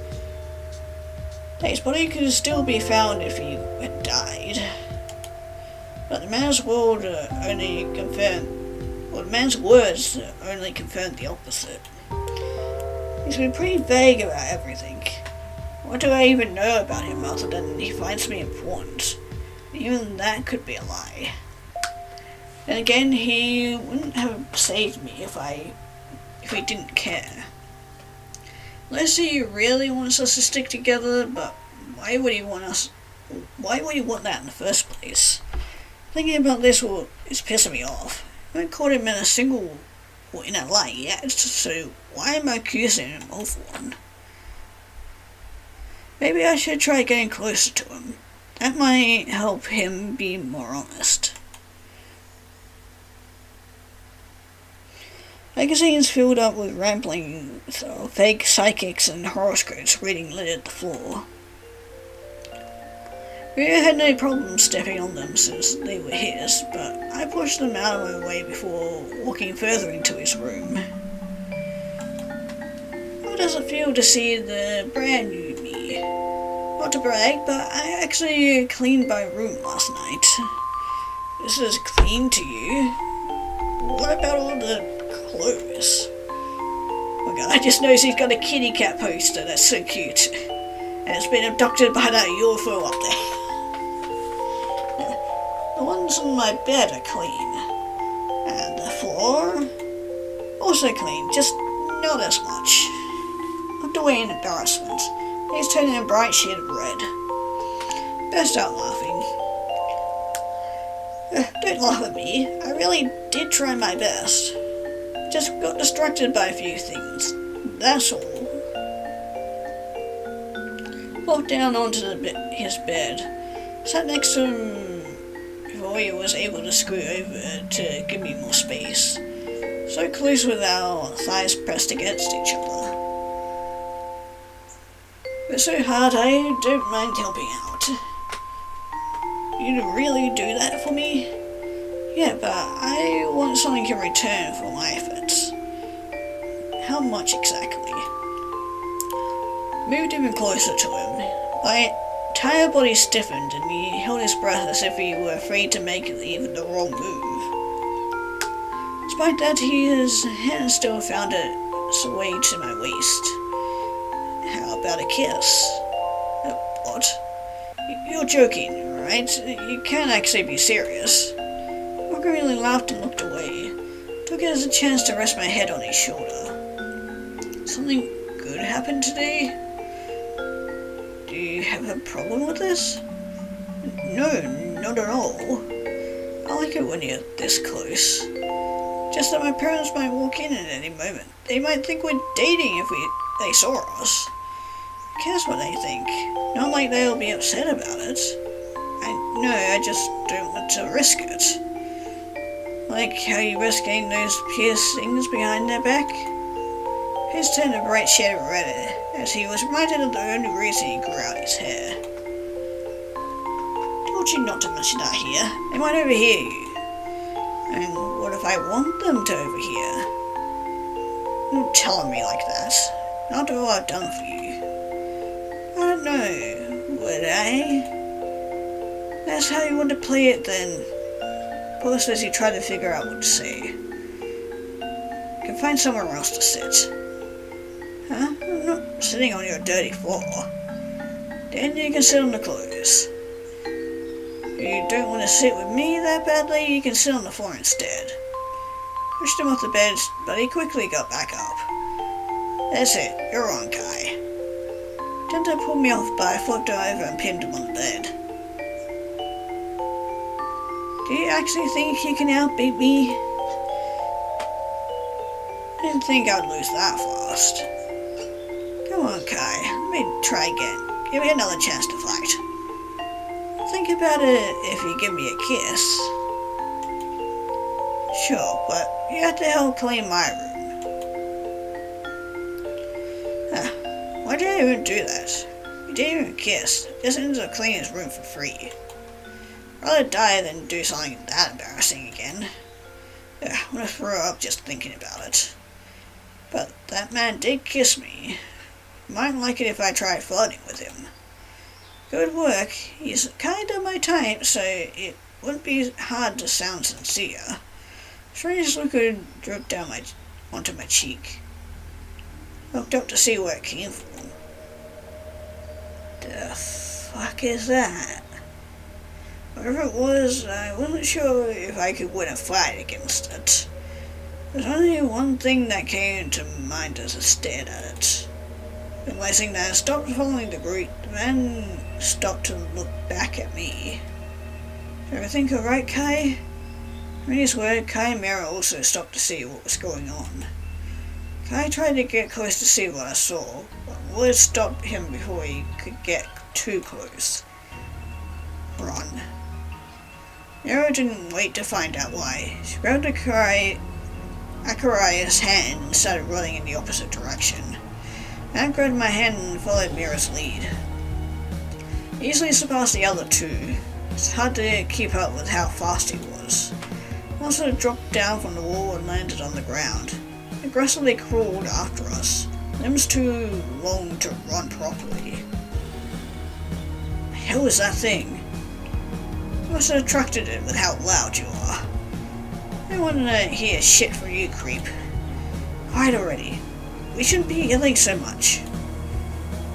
His body could still be found if he had died. But the man's word only confirmed, well, the man's words only confirmed the opposite. He's been pretty vague about everything. What do I even know about him other than he finds me important? Even that could be a lie. Then again, he wouldn't have saved me if he didn't care. Let's say he really wants us to stick together, but why would he want that in the first place? Thinking about this is pissing me off. I haven't caught him in a lie yet, so why am I accusing him of one? Maybe I should try getting closer to him. That might help him be more honest. Magazines filled up with ramblings of fake psychics and horoscopes reading littered the floor. Rita had no problem stepping on them since they were his, but I pushed them out of my way before walking further into his room. How does it feel to see the brand new me? Not to brag, but I actually cleaned my room last night. This is clean to you? What about all the clothes? Oh god, I just noticed he's got a kitty cat poster, that's so cute. And it's been abducted by that UFO up there. The ones on my bed are clean. And the floor? Also clean, just not as much. Looked away in embarrassment. He's turning a bright shade of red. Burst out laughing. Don't laugh at me. I really did try my best. Just got distracted by a few things. That's all. Walked down onto his bed. Sat next to him before he was able to scoot over to give me more space. So close with our thighs pressed against each other. It's so hard I don't mind helping out. You'd really do that for me? Yeah, but I want something in return for my efforts. How much exactly? Moved even closer to him. My entire body stiffened and he held his breath as if he were afraid to make even the wrong move. Despite that, his hand still found its way to my waist. How about a kiss? What? You're joking, right? You can't actually be serious. Walker really laughed and looked away. Took it as a chance to rest my head on his shoulder. Something good happened today? Do you have a problem with this? No, not at all. I like it when you're this close. Just that my parents might walk in at any moment. They might think we're dating if they saw us. Who cares what they think? Not like they'll be upset about it. I just don't want to risk it. Like how you risk getting those piercings behind their back? His turned a bright shade of red as he was reminded of the only reason he grew out his hair. Told you not to mention that here. They might overhear you. And what if I want them to overhear? Don't tell me like that. Not after what I've done for you. I don't know. Would I? That's how you want to play it then. Paused as he tried to figure out what to say. You can find somewhere else to sit. Huh? I'm not sitting on your dirty floor. Then you can sit on the clothes. If you don't want to sit with me that badly, you can sit on the floor instead. Pushed him off the bed, but he quickly got back up. That's it, you're on, Kai. Attempted to pull me off, but I flipped him over and pinned him on the bed. Do you actually think you can outbeat me? I didn't think I'd lose that fast. Come on, Kai, let me try again. Give me another chance to fight. Think about it if you give me a kiss. Sure, but you have to help clean my room. Why did I even do that? You didn't even kiss. Just ended up cleaning his room for free. Rather die than do something that embarrassing again. I'm gonna throw up just thinking about it. But that man did kiss me. Might like it if I tried flirting with him. Good work. He's kinda my type, so it wouldn't be hard to sound sincere. Strange liquid dripped down onto my cheek. Looked up to see where it came from. The fuck is that? Whatever it was, I wasn't sure if I could win a fight against it. There's only one thing that came to mind as I stared at it. Realizing that I stopped following the group, the man stopped to look back at me. Is everything alright, Kai? When his word, Kai and Mira also stopped to see what was going on. Kai tried to get close to see what I saw, but words stopped him before he could get too close. Run. Mira didn't wait to find out why. She grabbed Kai Akira's hand and started running in the opposite direction. I grabbed my hand and followed Mira's lead. Easily surpassed the other two. It's hard to keep up with how fast he was. Monster dropped down from the wall and landed on the ground. He aggressively crawled after us, limbs too long to run properly. The hell is that thing? You must have attracted it with how loud you are. I don't want to hear shit from you, creep. Quiet already. We shouldn't be yelling so much.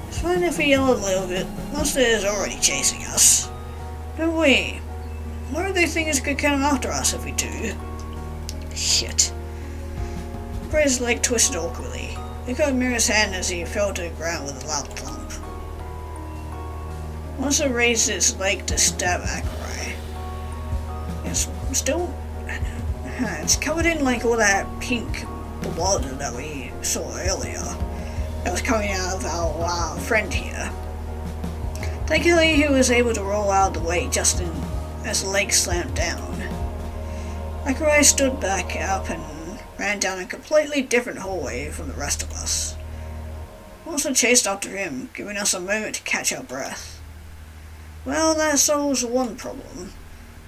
It's fine if we yell a little bit. Monster is already chasing us. Don't we? What do they think is going to come after us if we do? Shit. Bray's leg twisted awkwardly. He caught Mira's hand as he fell to the ground with a loud thump. Monster raised its leg to stab Akurai. It's still... It's covered in like all that pink blood that we saw earlier. That was coming out of our friend here. Thankfully he was able to roll out of the way just as the leg slammed down. Akurai stood back up and ran down a completely different hallway from the rest of us. Also chased after him, giving us a moment to catch our breath. Well, that solves one problem.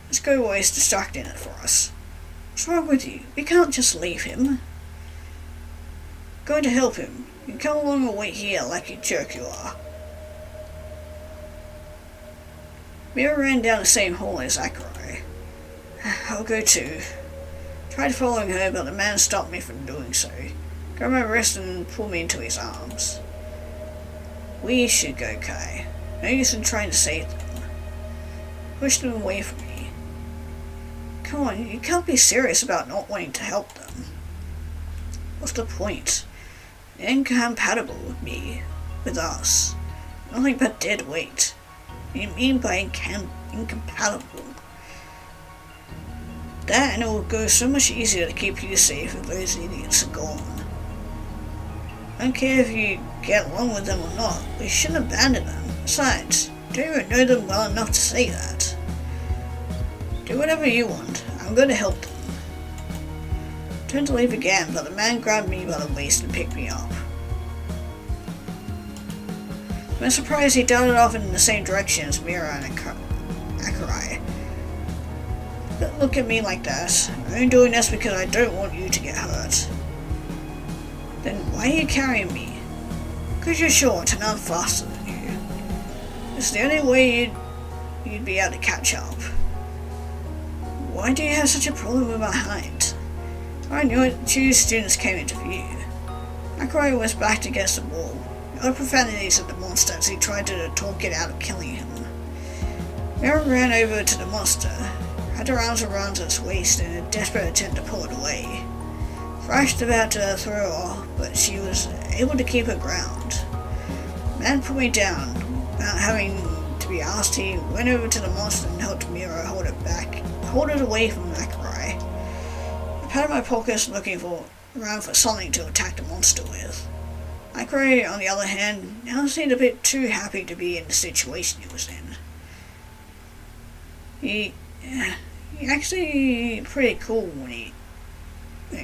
This go-away is distracting it for us. What's wrong with you? We can't just leave him. Going to help him. You can come along and wait here like you jerk you are. Mira ran down the same hall as Akurai. I'll go too. Tried following her, but the man stopped me from doing so. Grabbed my wrist and pulled me into his arms. We should go, Kai. No use in trying to save them. Pushed him away from me. Come on, you can't be serious about not wanting to help them. What's the point? They're incompatible with me, with us. Nothing but dead weight. What do you mean by incompatible? That and it will go so much easier to keep you safe if those idiots are gone. I don't care if you get along with them or not, we shouldn't abandon them. Besides, you don't even know them well enough to say that. Do whatever you want, I'm going to help them. I turned to leave again, but the man grabbed me by the waist and picked me up. To my surprise, he darted off in the same direction as Mira and Akurai. Don't look at me like that. I'm only doing this because I don't want you to get hurt. Then why are you carrying me? Because you're short and I'm faster than you. It's the only way you'd be able to catch up. Why do you have such a problem with my height? I knew it. 2 students came into view. Akurai was backed against the wall. The profanities of the monster as he tried to talk it out of killing him. Mira ran over to the monster, had her arms around its waist in a desperate attempt to pull it away. Thrashed about to throw her off, but she was able to keep her ground. The man put me down. Without having to be asked, he went over to the monster and helped Mira hold it away from Akurai. I patted my pockets looking around for something to attack the monster with. Akurai, on the other hand, now seemed a bit too happy to be in the situation he was in. He actually pretty cool when he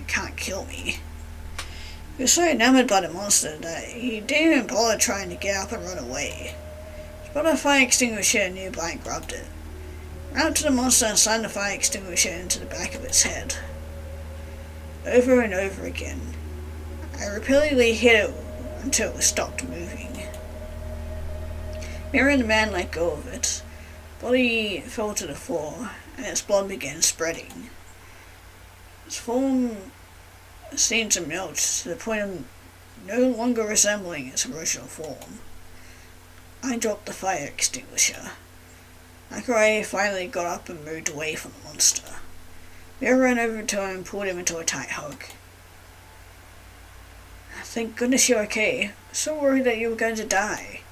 can't kill me. He was so enamored by the monster that he didn't even bother trying to get up and run away. He spotted a fire extinguisher nearby and grabbed it. Ran up to the monster and slammed the fire extinguisher into the back of its head. Over and over again. I repeatedly hit it until it stopped moving. Mira and the man let go of it. Body fell to the floor, and its blood began spreading. Its form seemed to melt to the point of no longer resembling its original form. I dropped the fire extinguisher. Akurai finally got up and moved away from the monster. Mira ran over to him and pulled him into a tight hug. Thank goodness you're okay. I'm so worried that you were going to die.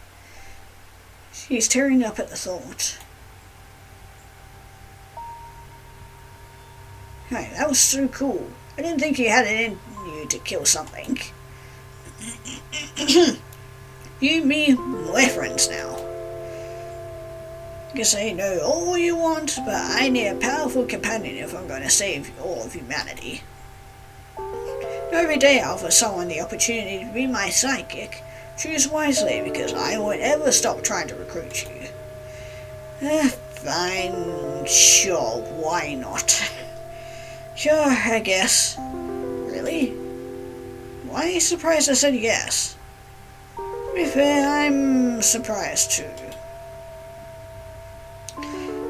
She's tearing up at the thought. Hey, that was so cool. I didn't think you had it in you to kill something. You and me, we're friends now. You can say no all you want, but I need a powerful companion if I'm going to save all of humanity. Every day I offer someone the opportunity to be my sidekick. Choose wisely, because I won't ever stop trying to recruit you. Fine, sure, why not? Sure, I guess. Really? Why are you surprised I said yes? To be fair, I'm surprised too.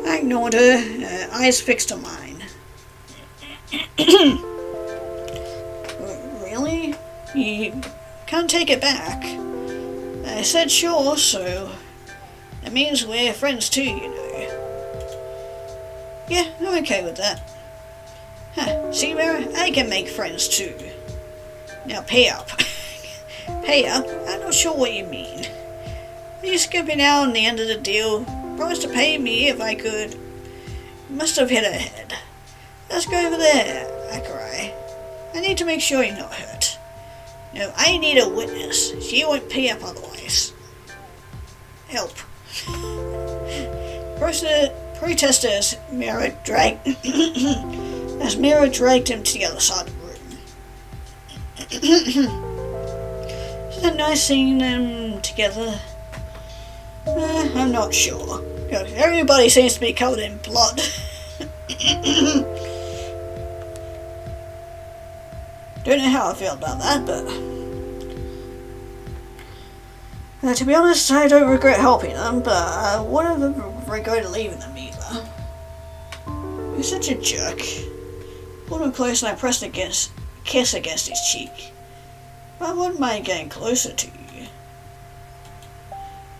I ignored her, eyes fixed on mine. Really? You can't take it back. I said sure, so that means we're friends too, you know. Yeah, I'm okay with that. Huh, see, Mira, I can make friends too. Now pay up. Pay up? I'm not sure what you mean. Are you skipping out on the end of the deal? Promised to pay me if I could. Must have hit her head. Let's go over there, Akurai. I need to make sure you're not hurt. No, I need a witness. She won't pay up otherwise. Help. Protesters Mira dragged as Mira dragged him to the other side of the room. Isn't it nice seeing them together? I'm not sure. Everybody seems to be covered in blood. Don't know how I feel about that, but to be honest, I don't regret helping them, but I wouldn't regret leaving them either. You're such a jerk. Pulled him close and I pressed a kiss against his cheek. I wouldn't mind getting closer to you.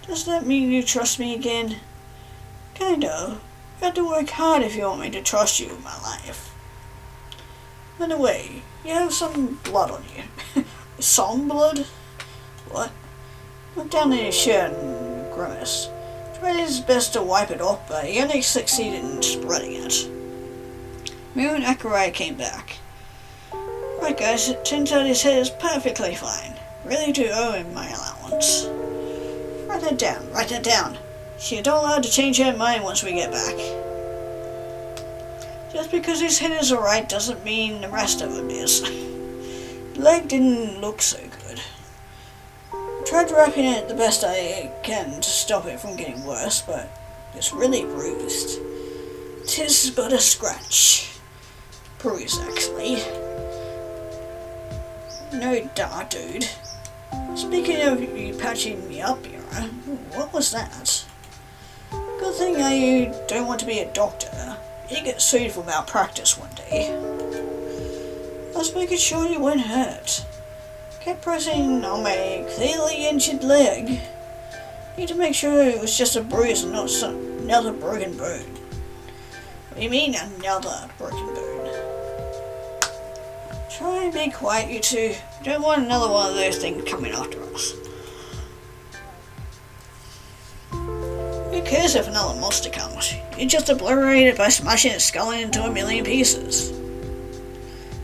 Does that mean you trust me again? Kind of. You have to work hard if you want me to trust you with my life. By the way, you have some blood on you. Some blood? What? Look down at your shirt and grimace. Tried his best to wipe it off, but he only succeeded in spreading it. Mira and Akurai came back. Right guys, it turns out his head is perfectly fine. Really do owe him my allowance. Write that down. She's not allowed to change her mind once we get back. Just because his head is alright doesn't mean the rest of him is. The leg didn't look so good. I tried wrapping it the best I can to stop it from getting worse, but it's really bruised. 'Tis but a scratch. Bruise, actually. No duh, dude. Speaking of you patching me up, Mira, what was that? Good thing I don't want to be a doctor. You get sued for malpractice one day. I was making sure you weren't hurt. Kept pressing on my clearly injured leg. Need to make sure it was just a bruise and not another broken bone. What do you mean, another broken bone? Try and be quiet, you two. We don't want another one of those things coming after us. Who cares if another monster comes? You just obliterate it by smashing its skull into a million pieces.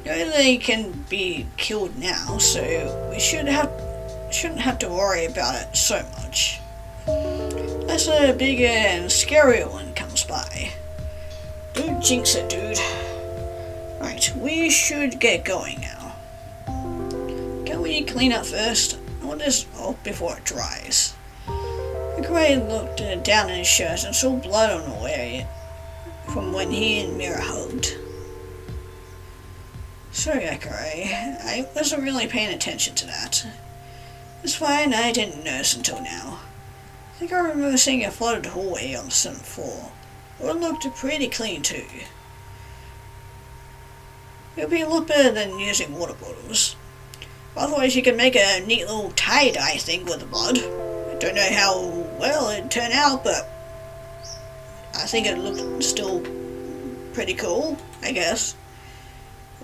You know they can be killed now, so we shouldn't have to worry about it so much. Unless a bigger and scarier one comes by. Don't jinx it, dude. Right, we should get going now. Can we clean up first? I want this off before it dries. Akurai looked down at his shirt and saw blood on the way from when he and Mira hugged. Sorry, Akurai. I wasn't really paying attention to that. It's fine, I didn't notice until now. I think I remember seeing a flooded hallway on the 7th floor. It looked pretty clean too. It would be a lot better than using water bottles. Otherwise you can make a neat little tie-dye thing with the blood. I don't know how well it'd turn out, but I think it looked still pretty cool, I guess.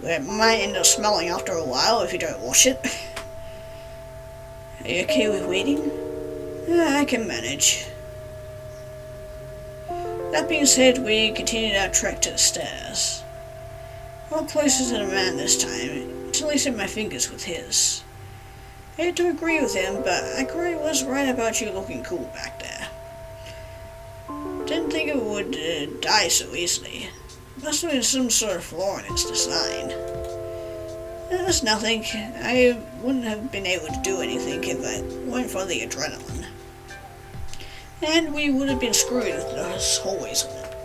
It might end up smelling after a while if you don't wash it. Are you okay with waiting? Yeah, I can manage. That being said, we continued our trek to the stairs. A lot closer to the man this time, until he set my fingers with his. I had to agree with him, but Akurai was right about you looking cool back there. Didn't think it would die so easily. Must have been some sort of flaw in its design. It was nothing. I wouldn't have been able to do anything if it weren't for the adrenaline. And we would have been screwed if the hallway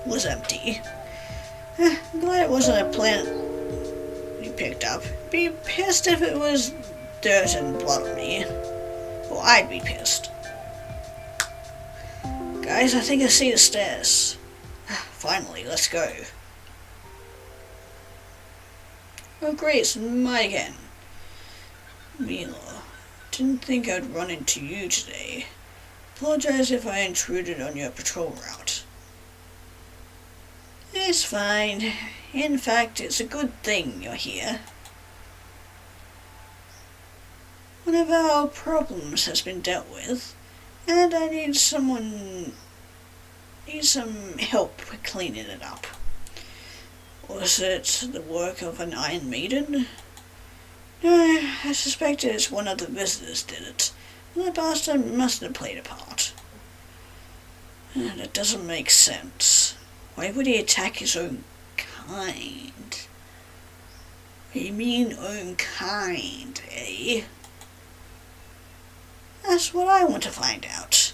was empty. I'm glad it wasn't a plant you picked up. Be pissed if it was dirt and blood on me. Well, I'd be pissed. Guys, I think I see the stairs. Finally, let's go. Oh great, it's Mai again. Mila, didn't think I'd run into you today. Apologize if I intruded on your patrol route. It's fine. In fact, it's a good thing you're here. One of our problems has been dealt with, and I need some help cleaning it up. Was it the work of an Iron Maiden? No, I suspect it's one of the visitors did it. The bastard must have played a part. And it doesn't make sense. Why would he attack his own kind? You mean own kind, eh? That's what I want to find out.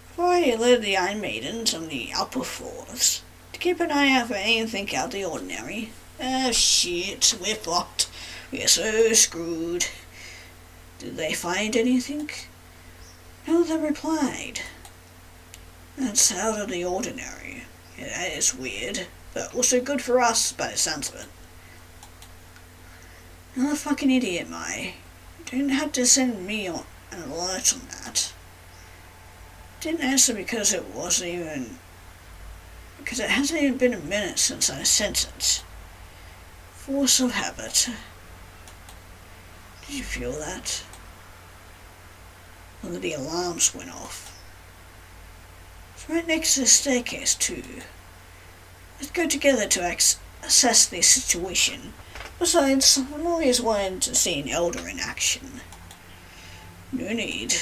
Before I led the Iron Maidens on the upper floors to keep an eye out for anything out of the ordinary. Oh shit, we're fucked. We're so screwed. Did they find anything? No, they replied. That's out of the ordinary. Yeah, that is weird, but also good for us by the sounds of it. I'm a fucking idiot, Mai. You didn't have to send me on an alert on that. Didn't answer because it wasn't even... because it hasn't even been a minute since I sent it. Force of habit. Did you feel that? One of the alarms went off. It's right next to the staircase too. Let's go together to assess the situation. Besides, I've always wanted to see an elder in action. No need.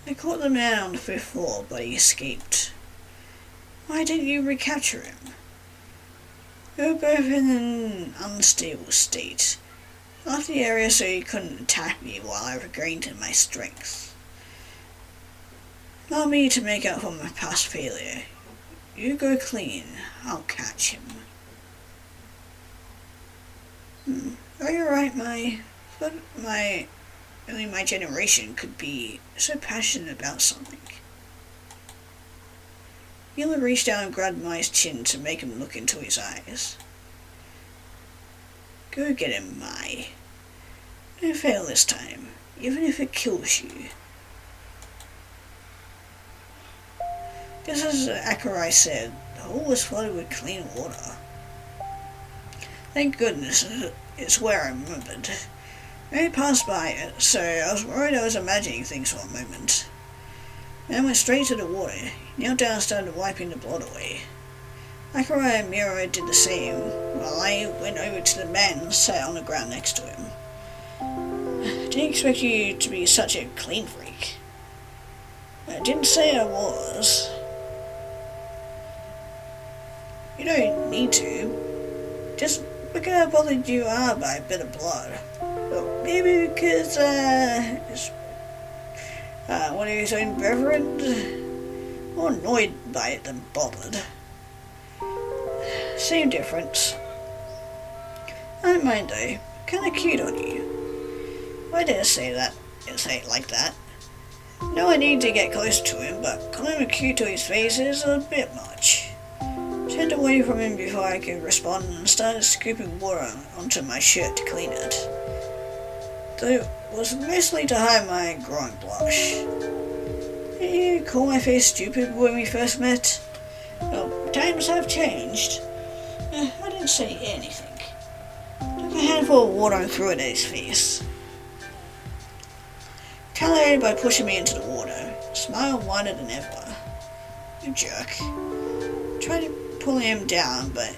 I caught the man on the 5th floor, but he escaped. Why didn't you recapture him? We were both in an unstable state. I left the area so he couldn't attack me while I regained my strength. Allow me to make up for my past failure. You go clean, I'll catch him. Are you right, but only my generation could be so passionate about something. Mila reached down and grabbed Mai's chin to make him look into his eyes. Go get him, Mai. Don't fail this time, even if it kills you. Just as Akurai said, the hole was flooded with clean water. Thank goodness it's where I remembered. I passed by it, so I was worried I was imagining things for a moment. Man went straight to the water, knelt down and started wiping the blood away. Akurai and Mira did the same, while I went over to the man and sat on the ground next to him. Didn't expect you to be such a clean freak. I didn't say I was. You don't need to. Just look at how bothered you are by a bit of blood. Well, maybe because, it's one of his own brethren. More annoyed by it than bothered. Same difference. I don't mind though. Kinda cute on you. Why did I say it like that? No, I need to get close to him, but calling him cute to his face is a bit much. Turned away from him before I could respond and started scooping water onto my shirt to clean it. Though it was mostly to hide my growing blush. Did you call my face stupid when we first met? Well, times have changed. I didn't say anything. Took a handful of water and threw it at his face. Retaliated by pushing me into the water. Smiled wider than ever. You jerk. Tried to pull him down, but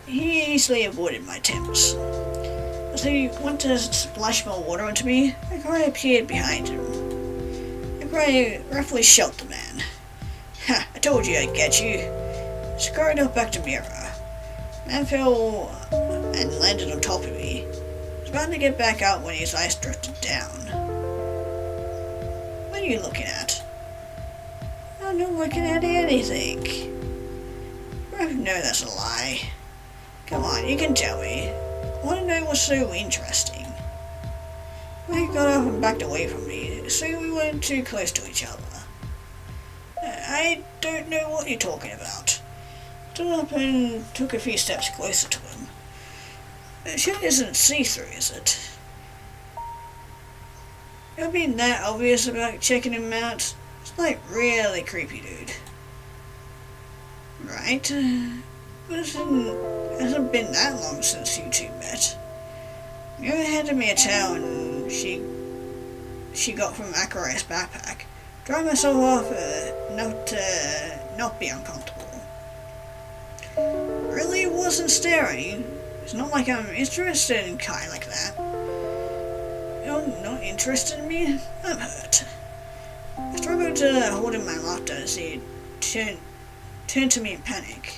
he easily avoided my attempts. As he went to splash more water onto me, Akurai appeared behind him. Akurai roughly shot the man. Ha! I told you I'd get you. Scurried up back to Mira. Man fell and landed on top of me. about to get back out when his eyes drifted down. What are you looking at? I'm not looking at anything. I know that's a lie. Come on, you can tell me. I want to know what's so interesting. Well, he got up and backed away from me, so we weren't too close to each other. I don't know what you're talking about. Stood up and took a few steps closer to him. It sure isn't see-through, is it? You're being that obvious about checking him out. It's like really creepy, dude. Right? But it hasn't been that long since you two met. You handed me a towel and she got from Akurai's backpack. Dried myself off not be uncomfortable. Really wasn't staring. It's not like I'm interested in Kai like that. You're not interested in me? I'm hurt. I struggled to hold in my laughter as he turned to me in panic.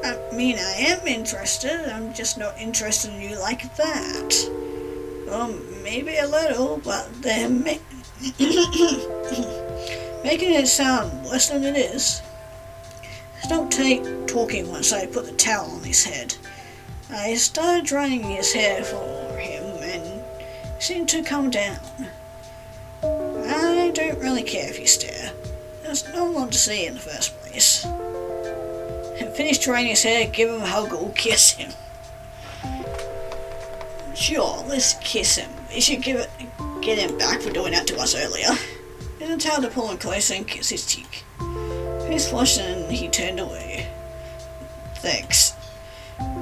I mean, I am interested, I'm just not interested in you like that. Well, maybe a little, but they're making it sound worse than it is. Don't take talking once I put the towel on his head. I started drying his hair for him and he seemed to calm down. I don't really care if you stare. There's no one to see in the first place. Finish drying his hair, give him a hug or kiss him. Sure, let's kiss him. We should get him back for doing that to us earlier. Then it's time to pull him closer and kiss his cheek. His flushed and he turned away. Thanks.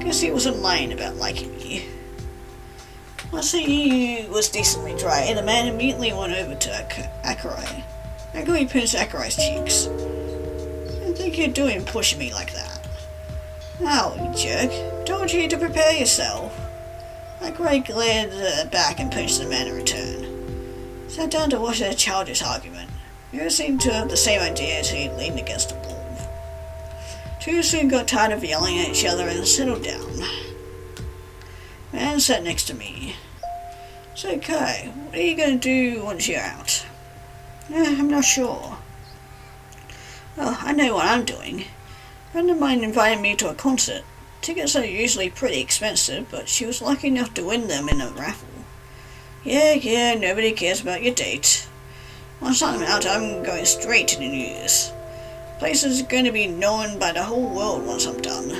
Guess he wasn't lying about liking me. Once he was decently dry, the man immediately went over to Akurai. Akurai pinched Akurai's cheeks. I think you're doing pushing me like that. Ow, you jerk. Told you to prepare yourself. Akurai glared back and punched the man in return. Sat down to watch their childish argument. You seemed to have the same idea as he leaned against the wall. Two soon got tired of yelling at each other and settled down. Man sat next to me. So Kai, what are you going to do once you're out? I'm not sure. Oh, I know what I'm doing. A friend of mine invited me to a concert. Tickets are usually pretty expensive, but she was lucky enough to win them in a raffle. Yeah, nobody cares about your date. Once I'm out, I'm going straight to the news. The place is going to be known by the whole world once I'm done.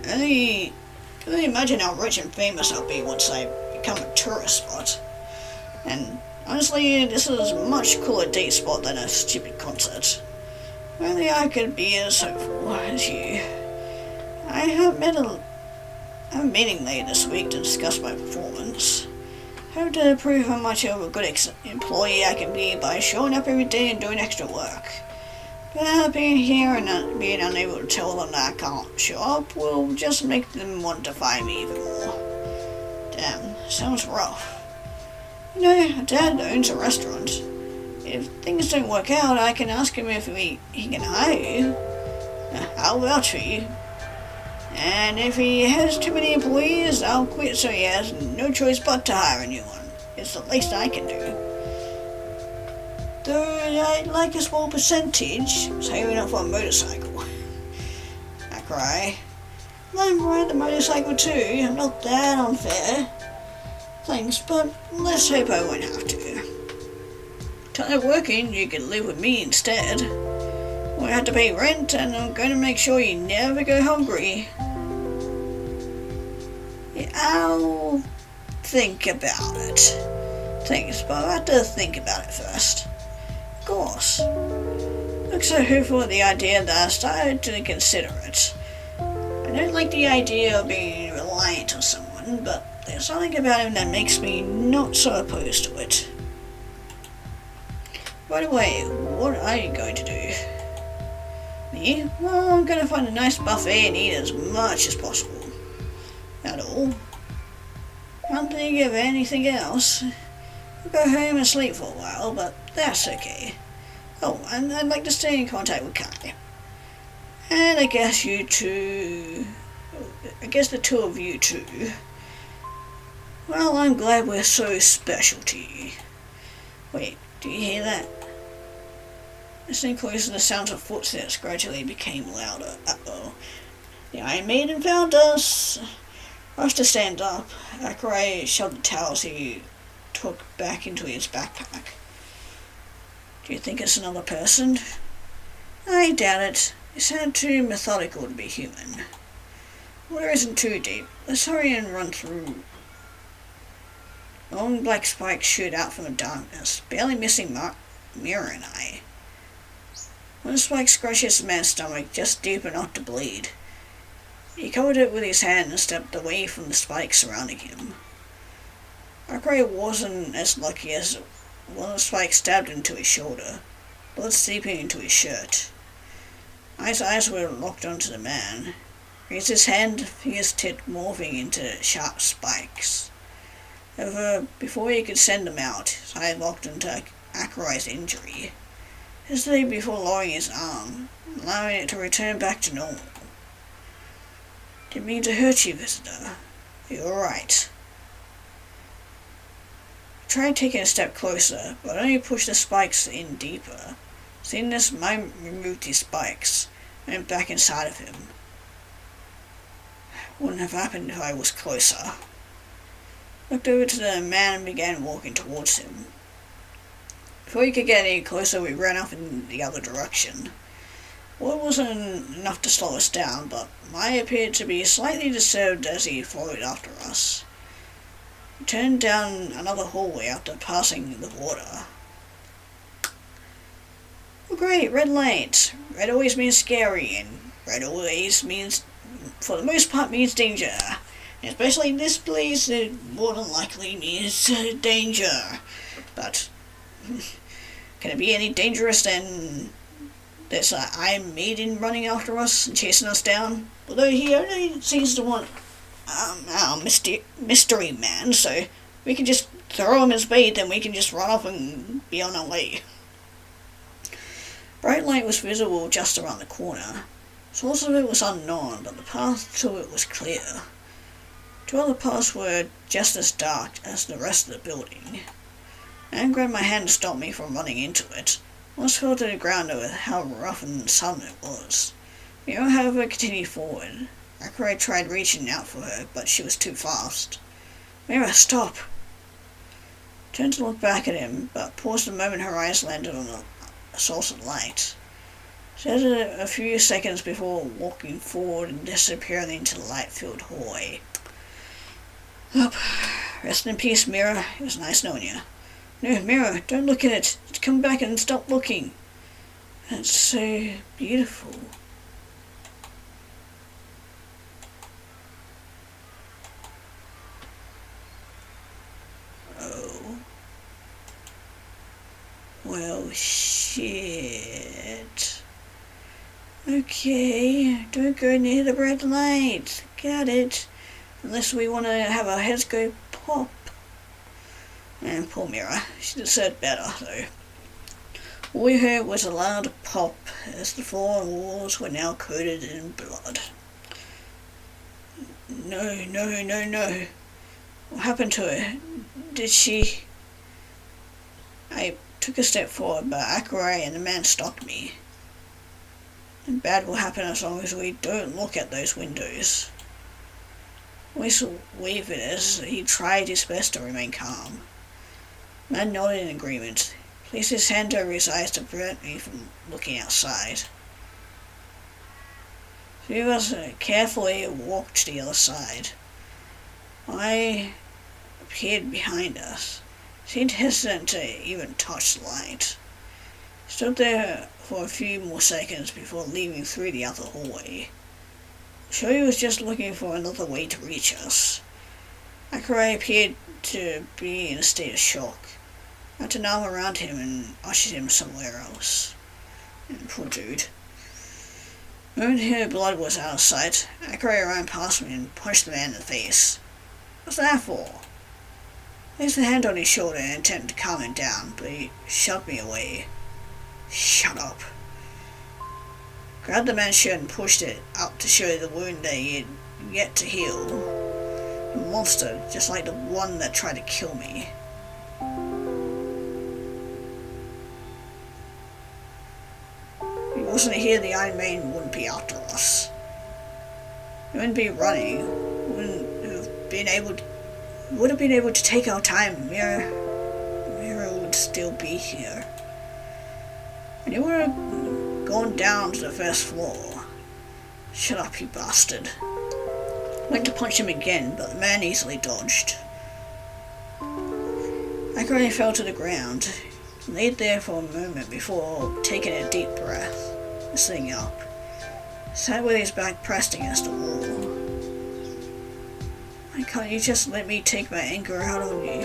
Can you imagine how rich and famous I'll be once I become a tourist spot? And honestly, this is a much cooler date spot than a stupid concert. Only I could be as hopeful as you. I have a meeting later this week to discuss my performance. Hope to prove how much of a good employee I can be by showing up every day and doing extra work. But being here and being unable to tell them that I can't show up will just make them want to fire me even more. Damn, sounds rough. You know, Dad owns a restaurant. If things don't work out, I can ask him if he can hire you. I'll vouch for you. And if he has too many employees, I'll quit so he has no choice but to hire a new one. It's the least I can do. Though I'd like a small percentage, saving up for a motorcycle. I cry. Let him ride the motorcycle too, I'm not that unfair. Thanks, but let's hope I won't have to. Tired of working, you can live with me instead. Won't have to pay rent, and I'm going to make sure you never go hungry. Yeah, I'll think about it. Thanks, but I have to think about it first. Of course. Look so hopeful at the idea that I started to consider it. I don't like the idea of being reliant on someone, but there's something about him that makes me not so opposed to it. By the way, what are you going to do? Me? Well, I'm going to find a nice buffet and eat as much as possible. At all. Can't think of anything else. I'll go home and sleep for a while, but that's okay. Oh, and I'd like to stay in contact with Kai. And I guess you two... I guess the two of you two. Well, I'm glad we're so special to you. Wait, do you hear that? Listening closer, the sounds of footsteps gradually became louder. Uh-oh. The Iron Maiden found us! Rushed to stand up, Akurai shoved the towels he took back into his backpack. Do you think it's another person? I doubt it. You sound too methodical to be human. Water isn't too deep. Let's hurry and run through. Long black spikes shoot out from the darkness, barely missing Mira and I. One spike scratches the man's stomach just deep enough to bleed. He covered it with his hand and stepped away from the spikes surrounding him. Akurai wasn't as lucky as one of the spikes stabbed into his shoulder, blood seeping into his shirt. His eyes were locked onto the man. He raised his hand, fingers tipped, morphing into sharp spikes. However, before he could send them out, his eye locked onto Akurai's injury, hesitated before lowering his arm, allowing it to return back to normal. Didn't mean to hurt you, visitor. You're alright. I tried taking a step closer, but only pushed the spikes in deeper. Seeing this, mine removed his spikes and went back inside of him. Wouldn't have happened if I was closer. Looked over to the man and began walking towards him. Before he could get any closer, we ran off in the other direction. Well, it wasn't enough to slow us down, but Mai appeared to be slightly disturbed as he followed after us. We turned down another hallway after passing the water. Oh great, red light. Red always means scary, and red always means, for the most part, means danger. And especially in this place, it more than likely means danger. But can it be any dangerous than this Iron Maiden running after us and chasing us down? Although he only seems to want our mystery man, so we can just throw him his bait, then we can just run off and be on our way. Bright light was visible just around the corner. The source of it was unknown, but the path to it was clear. Two other paths were just as dark as the rest of the building. Anne grabbed my hand to stop me from running into it. I almost fell to the ground with how rough and sudden it was. Mira, however, continued forward. Akurai tried reaching out for her, but she was too fast. Mira, stop! I turned to look back at him, but paused the moment her eyes landed on a source of light. She hesitated a few seconds before walking forward and disappearing into the light-filled hallway. Up. Rest in peace, Mira. It was nice knowing you. No, Mira, don't look at it. Just come back and stop looking. That's so beautiful. Oh. Well, shit. Okay, don't go near the red light. Got it. Unless we want to have our heads go pop. And poor Mira, she deserved better, though. All we heard was a loud pop as the floor and walls were now coated in blood. No. What happened to her? Did she... I took a step forward, but Akurai and the man stopped me. And bad will happen as long as we don't look at those windows. Whistle waved it as he tried his best to remain calm. Man nodded in agreement, placed his hand over his eyes to prevent me from looking outside. Three of us carefully walked to the other side. I appeared behind us, seemed hesitant to even touch the light. Stood there for a few more seconds before leaving through the other hallway. Sure, he was just looking for another way to reach us. Akurai appeared to be in a state of shock. I wrapped an arm around him and ushered him somewhere else. And poor dude. The moment her blood was out of sight, Akurai ran past me and punched the man in the face. What's that for? I placed a hand on his shoulder and attempted to calm him down, but he shoved me away. Shut up. Grabbed the man's shirt and pushed it up to show the wound that he had yet to heal. A monster, just like the one that tried to kill me. If he wasn't here, the Iron Maiden wouldn't be after us. He wouldn't be running. Would have been able to take our time. Mira would still be here. And he would have gone down to the first floor. Shut up, you bastard. I'd like to punch him again, but the man easily dodged. Akurei fell to the ground, laid there for a moment before taking a deep breath, sitting up. Sat with his back pressed against the wall. Why can't you just let me take my anger out on you?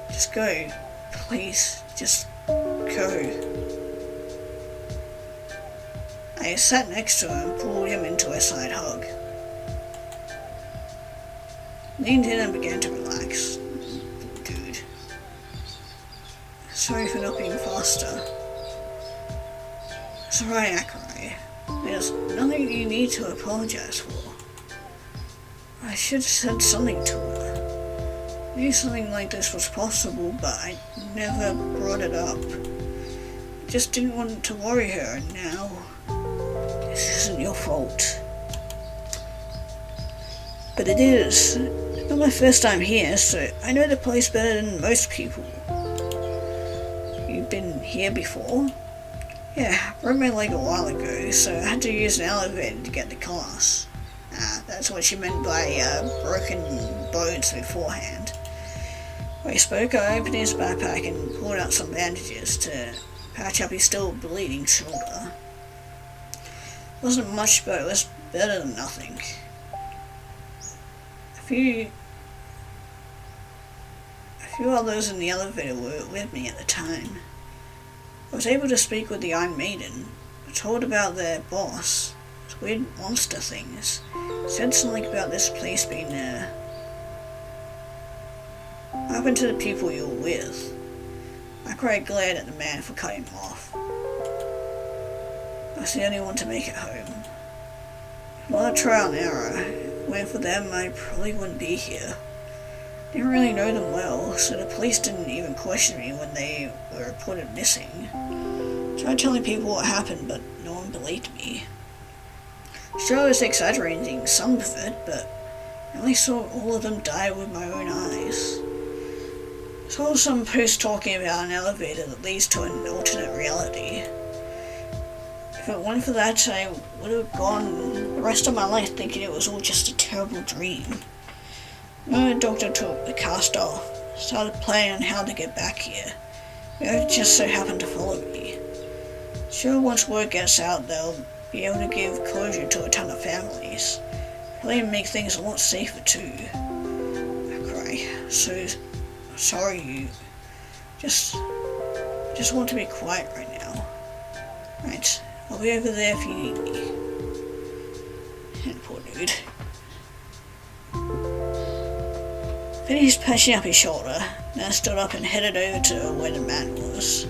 Just go. Please, just go. I sat next to him and pulled him into a side hug. Leaned in and began to relax. Dude. Sorry for not being faster. It's alright, Akurei. There's nothing you need to apologize for. I should have said something to her. I knew something like this was possible, but I never brought it up. I just didn't want to worry her, and now this isn't your fault. But it is. It's not my first time here, so I know the place better than most people. You've been here before? Yeah, I broke my leg a while ago, so I had to use an elevator to get to class. That's what she meant by broken bones beforehand. When he spoke, I opened his backpack and pulled out some bandages to patch up his still bleeding shoulder. It wasn't much, but it was better than nothing. A few others in the elevator were with me at the time. I was able to speak with the Iron Maiden, told about their boss, those weird monster things. Said something about this place being there. What happened to the people you were with? Akurei glared at the man for cutting him off. I was the only one to make it home. A lot of trial and error. If it weren't for them, I probably wouldn't be here. Didn't really know them well, so the police didn't even question me when they were reported missing. Tried telling people what happened, but no one believed me. Sure, I was exaggerating some of it, but I only saw all of them die with my own eyes. I saw some post talking about an elevator that leads to an alternate reality. If it weren't for that, I would have gone the rest of my life thinking it was all just a terrible dream. The doctor took the cast off, started planning on how to get back here. It just so happened to follow me. Sure, once word gets out, they'll be able to give closure to a ton of families. Probably make things a lot safer too. Akurei, so sorry you. Just want to be quiet right now. Right, I'll be over there if you need me. And poor dude. Finished patching up his shoulder, then stood up and headed over to where the man was.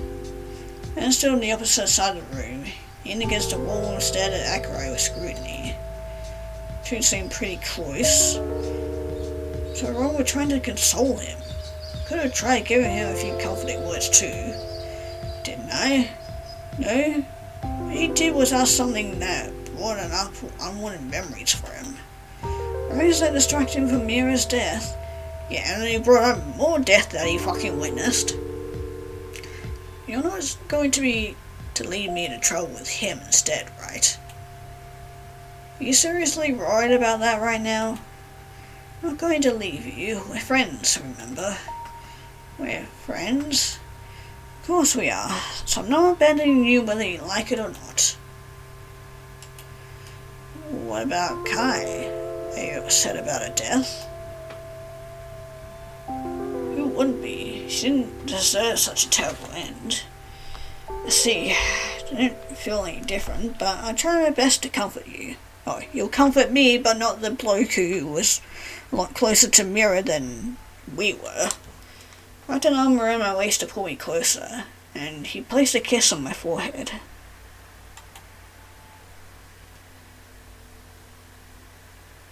Then stood on the opposite side of the room, leaned against the wall and stared at Akurei with scrutiny. Two seemed pretty close. So wrong with trying to console him. Could have tried giving him a few comforting words too. Didn't I? No? What he did was ask something that brought up unwanted memories for him. Or is that distracting from Mira's death? Yeah, and he brought up more death that he fucking witnessed. You're not going to lead me into trouble with him instead, right? Are you seriously worried about that right now? I'm not going to leave you. We're friends, remember? We're friends? Of course we are. So I'm not abandoning you whether you like it or not. What about Kai? Are you upset about her death? Who wouldn't be? She didn't deserve such a terrible end. See, I didn't feel any different, but I tried my best to comfort you. Oh, you'll comfort me, but not the bloke who was a lot closer to Mira than we were. Wrapped an arm around my waist to pull me closer, and he placed a kiss on my forehead.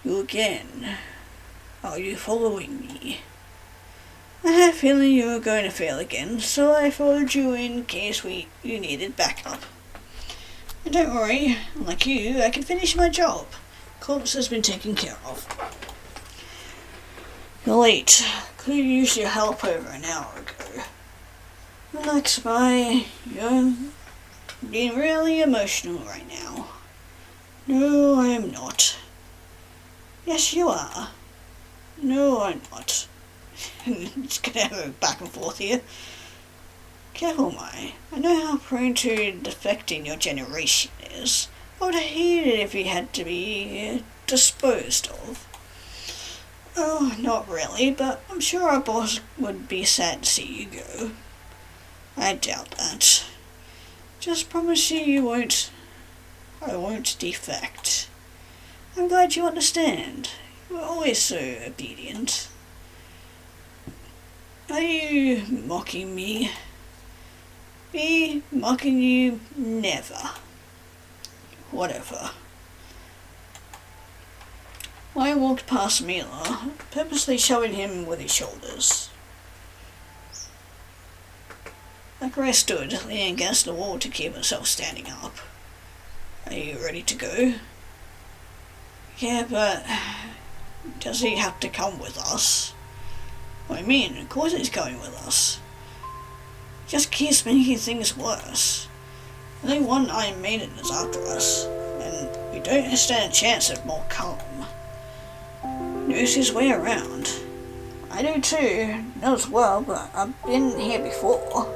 You again. Are you following me? I had a feeling you were going to fail again, so I followed you in case you needed backup. And don't worry, unlike you, I can finish my job. Corpse has been taken care of. You're late. Could have used your help over an hour ago. Relax, Spy. You're being really emotional right now. No, I am not. Yes, you are. No, I'm not. It's gonna have a back and forth here. Careful, Mai. I know how prone to defecting your generation is. I would hate it if you had to be disposed of. Oh, not really, but I'm sure our boss would be sad to see you go. I doubt that. Just promise you I won't defect. I'm glad you understand. You were always so obedient. Are you mocking me? Me mocking you? Never. Whatever. I walked past Mila, purposely shoving him with his shoulders. Akurai stood, leaning against the wall to keep himself standing up. Are you ready to go? Yeah, but does he have to come with us? What do you mean? Of course he's going with us. Just keeps making things worse. Only one Iron Maiden is after us, and we don't stand a chance of more calm. Knows his way around. I do too, not as well, but I've been here before.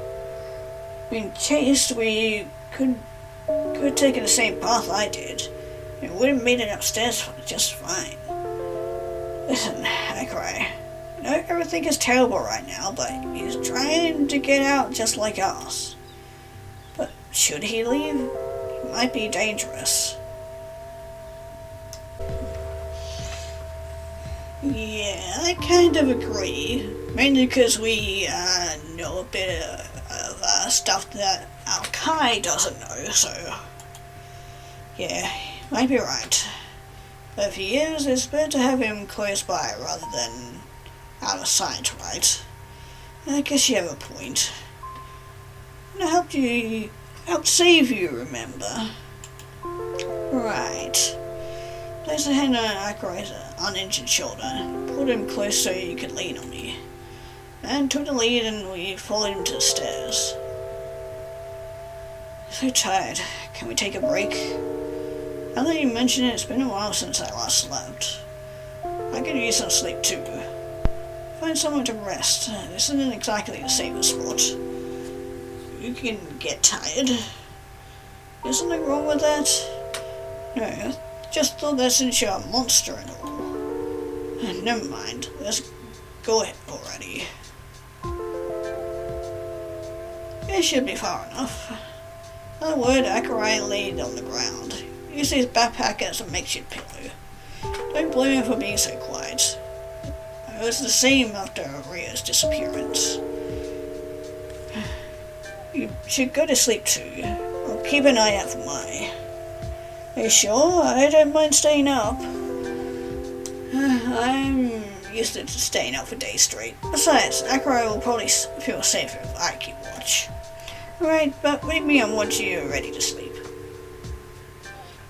Been chased where you could have taken the same path I did. It would have made it upstairs just fine. Listen, Akurai. I know everything is terrible right now, but he's trying to get out just like us. But should he leave? It might be dangerous. Yeah, I kind of agree. Mainly because we know a bit of stuff that Al-Kai doesn't know, so... Yeah, might be right. But if he is, it's better to have him close by rather than out of sight, right? I guess you have a point. I helped save you, remember? Right. Placed a hand on Akurai's uninjured shoulder, pulled him close so he could lean on me, and took the lead and we followed him to the stairs. So tired. Can we take a break? Now that you mention it, it's been a while since I last slept. I could use some sleep too. Find somewhere to rest. This isn't exactly the safest spot. You can get tired. Is something wrong with that? No, just thought that since you're a monster and all. Never mind, let's go ahead already. It should be far enough. Another word, Akurai laid on the ground. Used his backpack as a makeshift pillow. Don't blame him for being so quiet. It was the same after Rio's disappearance. You should go to sleep too. I'll keep an eye out for Mai. Are you sure? I don't mind staying up. I'm used to staying up for days straight. Besides, Akurai will probably feel safer if I keep watch. Alright, but wake me up once you're ready to sleep.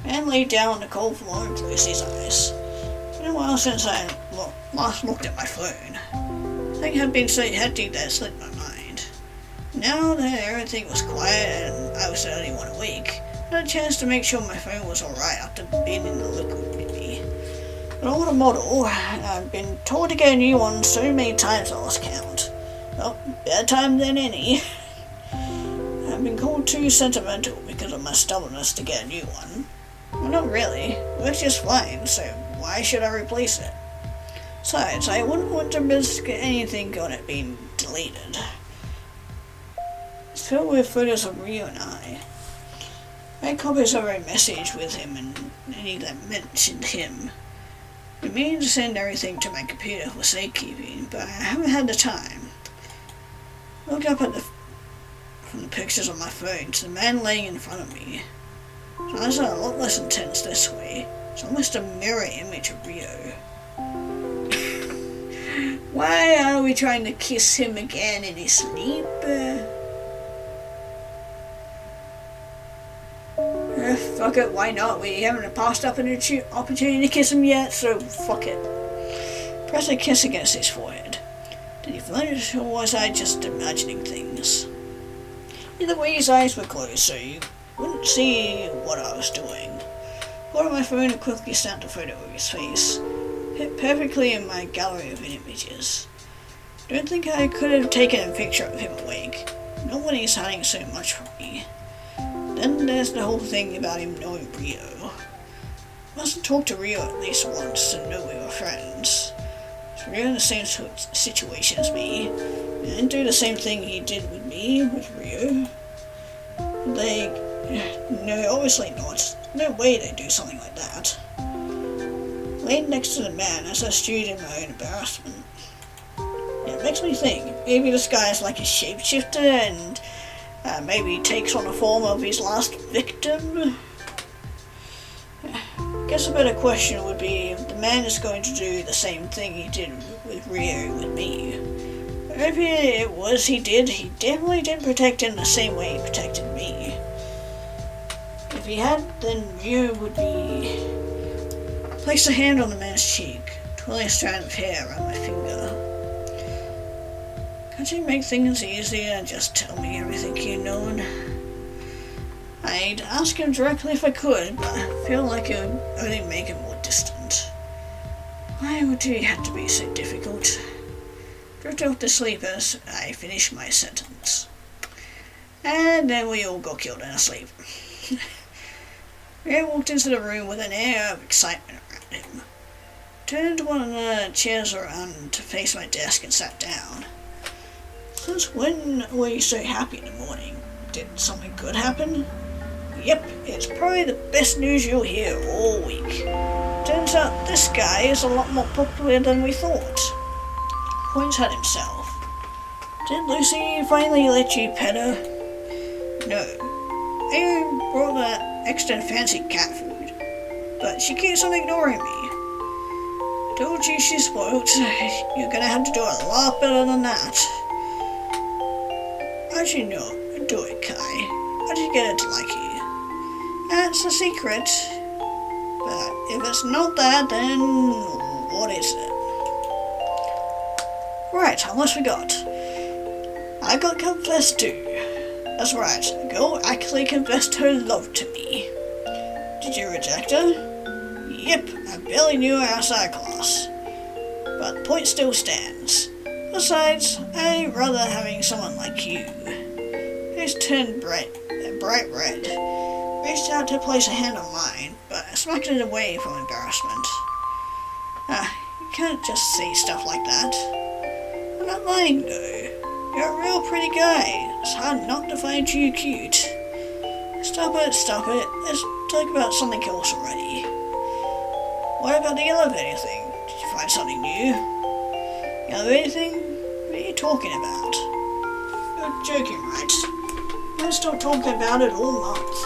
Man laid down on the cold floor and closed his eyes. It's been a while since I last looked at my phone. Things had been so hectic that it slipped my mind. Now that everything was quiet and I was the only one awake, I had a chance to make sure my phone was alright after being in the liquid with me. An older model, I've been told to get a new one so many times I lost count. Well, better time than any. I've been called too sentimental because of my stubbornness to get a new one. Well, not really. It works just fine, so why should I replace it? Besides, I wouldn't want to risk anything on it being deleted. It's filled with photos of Rio and I. I had copies of a message with him and any that mentioned him. I mean to send everything to my computer for safekeeping, but I haven't had the time. I looked up from the pictures on my phone to the man laying in front of me. His eyes are a lot less intense this way. It's almost a mirror image of Rio. Why are we trying to kiss him again in his sleep? Fuck it, why not? We haven't passed up an opportunity to kiss him yet, so fuck it. Press a kiss against his forehead. Did he flinch, or was I just imagining things? Either way, his eyes were closed, so you wouldn't see what I was doing. Pulled out my phone and quickly snapped a photo of his face. Fit perfectly in my gallery of images. Don't think I could have taken a picture of him awake. Not when he's hiding so much from me. Then there's the whole thing about him knowing Rio. Must have talked to Rio at least once to know we were friends. Is Rio in the same situation as me? He didn't do the same thing he did with me, with Rio. No, obviously not. No way they'd do something like that. Laid next to the man as I stewed in my own embarrassment. It makes me think, maybe this guy is like a shapeshifter and maybe takes on the form of his last victim. Guess a better question would be if the man is going to do the same thing he did with Rio with me. If it was he definitely didn't protect him the same way he protected me. If he had, then Rio would be... Placed a hand on the man's cheek, twirling a strand of hair around my finger. Can't you make things easier and just tell me everything you know? I'd ask him directly if I could, but I feel like it would only make him more distant. Why would he have to be so difficult? Drifted off to sleep as I finished my sentence. And then we all got killed in our sleep. Ray walked into the room with an air of excitement around him. Turned one of the chairs around to face my desk and sat down. Since when were you so happy in the morning? Did something good happen? Yep, it's probably the best news you'll hear all week. Turns out this guy is a lot more popular than we thought. Points at himself. Did Lucy finally let you pet her? No. I brought that extra fancy cat food, but she keeps on ignoring me. I told you she's spoiled. You're gonna have to do a lot better than that. How'd you know? Do it, Kai. How'd you get her to like you? That's a secret. But if it's not that, then what is it? Right, how much we got? I got confessed to. That's right, the girl actually confessed her love to me. Did you reject her? Yep, I barely knew her outside class. But the point still stands. Besides, I'd rather having someone like you. Face turned bright red. Reached out to place a hand on mine, but I smacked it away from embarrassment. You can't just say stuff like that. I'm not lying though. You're a real pretty guy. It's hard not to find you cute. Stop it. Let's talk about something else already. What about the elevator thing? Did you find something new? The elevator thing? What are you talking about? You're joking, right? I've stopped talking about it all month.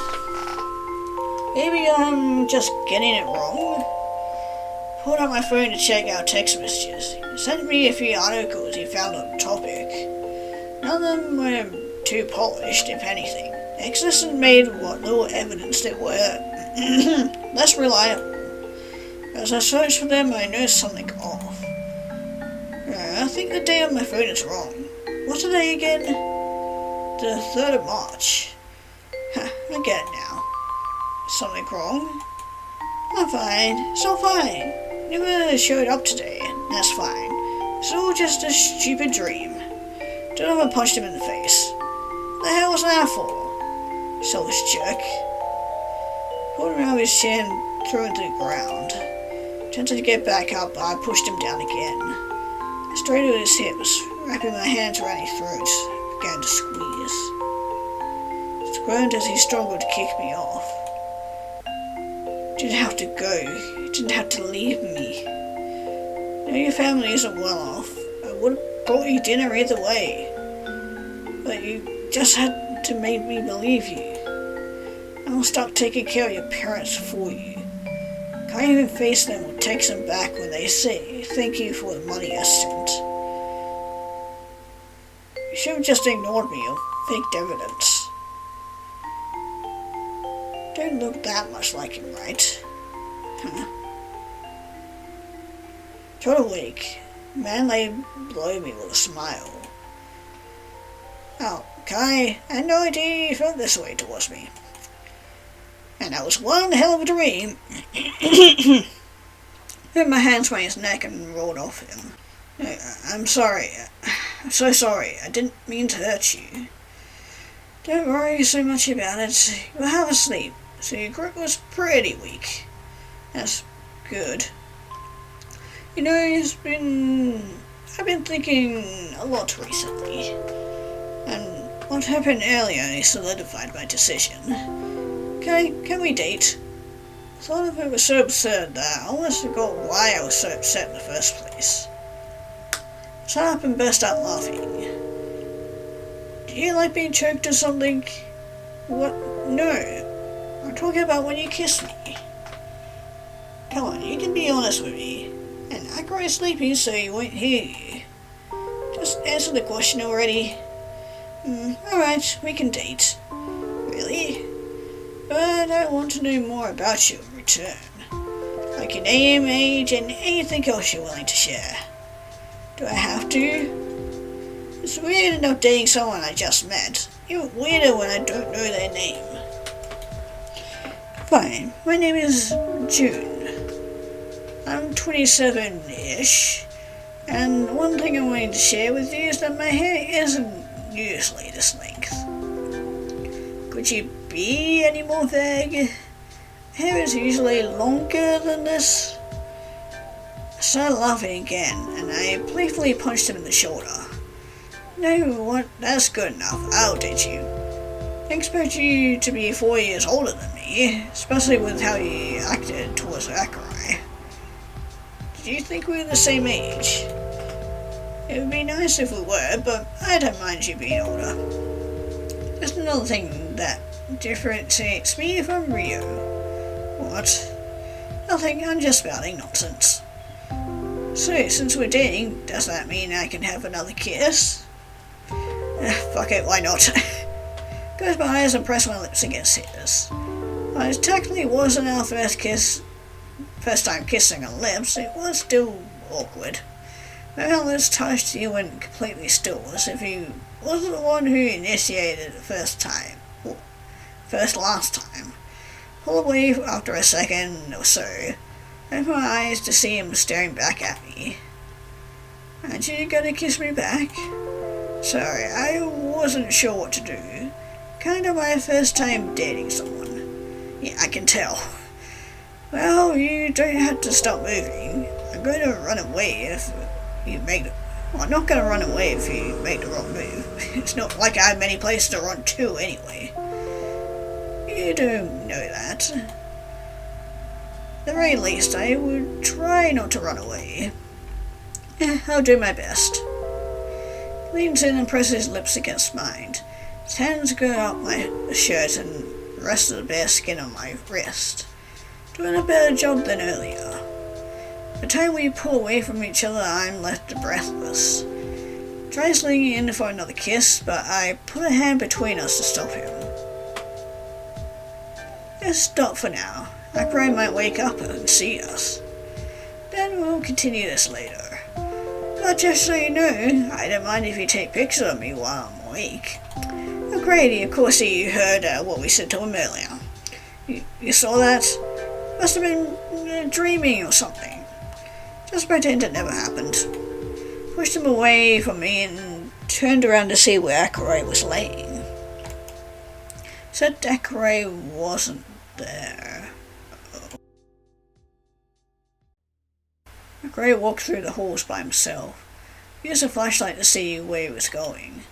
Maybe I'm just getting it wrong. Pulled out my phone to check out text messages. He sent me a few articles he found on the topic. None of them were too polished, if anything. Exodus had made what little evidence there were less reliable. As I searched for them, I noticed something off. I think the date on my phone is wrong. What's the day again? The 3rd of March. I get it now. Is something wrong? I'm fine. It's all fine. Never showed up today. That's fine. It's all just a stupid dream. Don't ever punched him in the face. What the hell was that for? Selfish jerk. Pulled him around his chin and threw him to the ground. Attempted to get back up, but I pushed him down again. I straightened his hips, wrapping my hands around his throat, began to squeeze. Groaned as he struggled to kick me off. You didn't have to go. You didn't have to leave me. I know your family isn't well off. I would have brought you dinner either way. But you just had to make me believe you. I will stop taking care of your parents for you. Can't even face them or text them back when they say thank you for the money I sent. You should have just ignored me or faked evidence. Don't look that much like him, right? Huh. Try awake. Man lay below me with a smile. Oh, Kai, I had no idea you felt this way towards me. And that was one hell of a dream. Put my hands around his neck and rolled off him. I'm sorry. I'm so sorry. I didn't mean to hurt you. Don't worry so much about it. You were half asleep, so your grip was pretty weak. That's good. You know, I've been thinking a lot recently. And what happened earlier only solidified my decision. Okay, can we date? I thought of it was so absurd that I almost forgot why I was so upset in the first place. Shut up and burst out laughing. Do you like being choked or something? What? No. I'm talking about when you kiss me. Come on, you can be honest with me. And I cry sleepy so you won't hear you. Just answer the question already. Alright, we can date. Really? But I want to know more about you in return. Like your name, age, and anything else you're willing to share. Do I have to? It's weird enough dating someone I just met. Even weirder when I don't know their name. Fine, my name is June. I'm 27-ish. And one thing I wanted to share with you is that my hair isn't usually this length. Could you be any more vague? Hair is usually longer than this. I started laughing again, and I playfully punched him in the shoulder. No, what? That's good enough. I'll date you. I expect you to be 4 years older than me, especially with how you acted towards Akurei. Did you think we were the same age? It would be nice if we were, but I don't mind you being older. There's another thing that differentiates me from Ryo. What? Nothing, I'm just spouting nonsense. So, since we're dating, does that mean I can have another kiss? Fuck it, why not? Close my eyes and press my lips against his. While it technically wasn't our first time kissing on lips, it was still awkward. My lips touched you and completely still, as if he wasn't the one who initiated it last time. Pulled away after a second or so. Opened my eyes to see him staring back at me. Aren't you gonna kiss me back? Sorry, I wasn't sure what to do. Kinda my first time dating someone. Yeah, I can tell. Well, you don't have to stop moving. I'm going to run away if you make it. Well, I'm not going to run away if you make the wrong move. It's not like I have many places to run to anyway. You don't know that. At the very least, I would try not to run away. I'll do my best. He leans in and presses his lips against mine. His hands go up my shirt and the rest of the bare skin on my wrist. Doing a better job than earlier. By the time we pull away from each other, I'm left breathless. Tries leaning in for another kiss, but I put a hand between us to stop him. Just stop for now. Akurei might wake up and see us. Then we'll continue this later. But just so you know, I don't mind if you take pictures of me while I'm awake. Oh great, of course you heard what we said to him earlier. You saw that? Must have been dreaming or something. Just pretend it never happened. Pushed him away from me and turned around to see where Akurei was laying. Said Akurei wasn't there. Akurei walked through the halls by himself. Used a flashlight to see where he was going.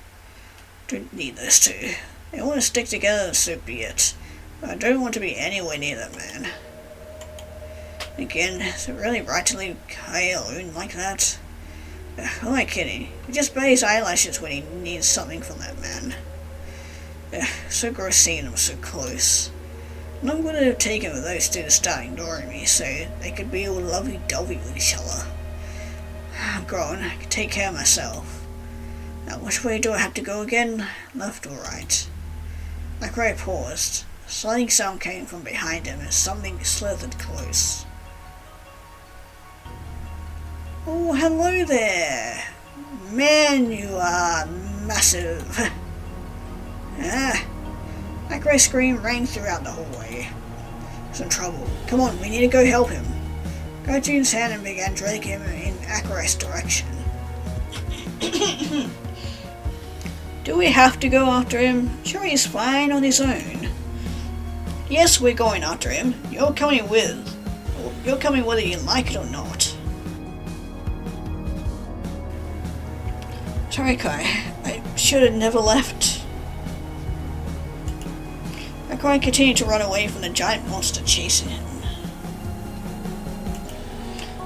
Don't need those two. They want to stick together, so be it. But I don't want to be anywhere near that man. Again, is it really right to leave Kai alone like that? Who am I kidding? He just bat his eyelashes when he needs something from that man. So gross seeing him so close. And I'm going to have taken with those two to start ignoring me so they could be all lovey-dovey with each other. I'm grown, I can take care of myself. Now, which way do I have to go again? Left or right? Ackroyd paused. A sliding sound came from behind him as something slithered close. Oh, hello there! Man, you are massive! Ackroyd's scream rang throughout the hallway. He's in trouble. Come on, we need to go help him. Grabbed June's hand and began dragging him in Ackroyd's direction. Do we have to go after him? Sure, he's fine on his own. Yes, we're going after him. You're coming whether you like it or not. Sorry, Kai. I should have never left. Ackroyd continued to run away from the giant monster chasing him.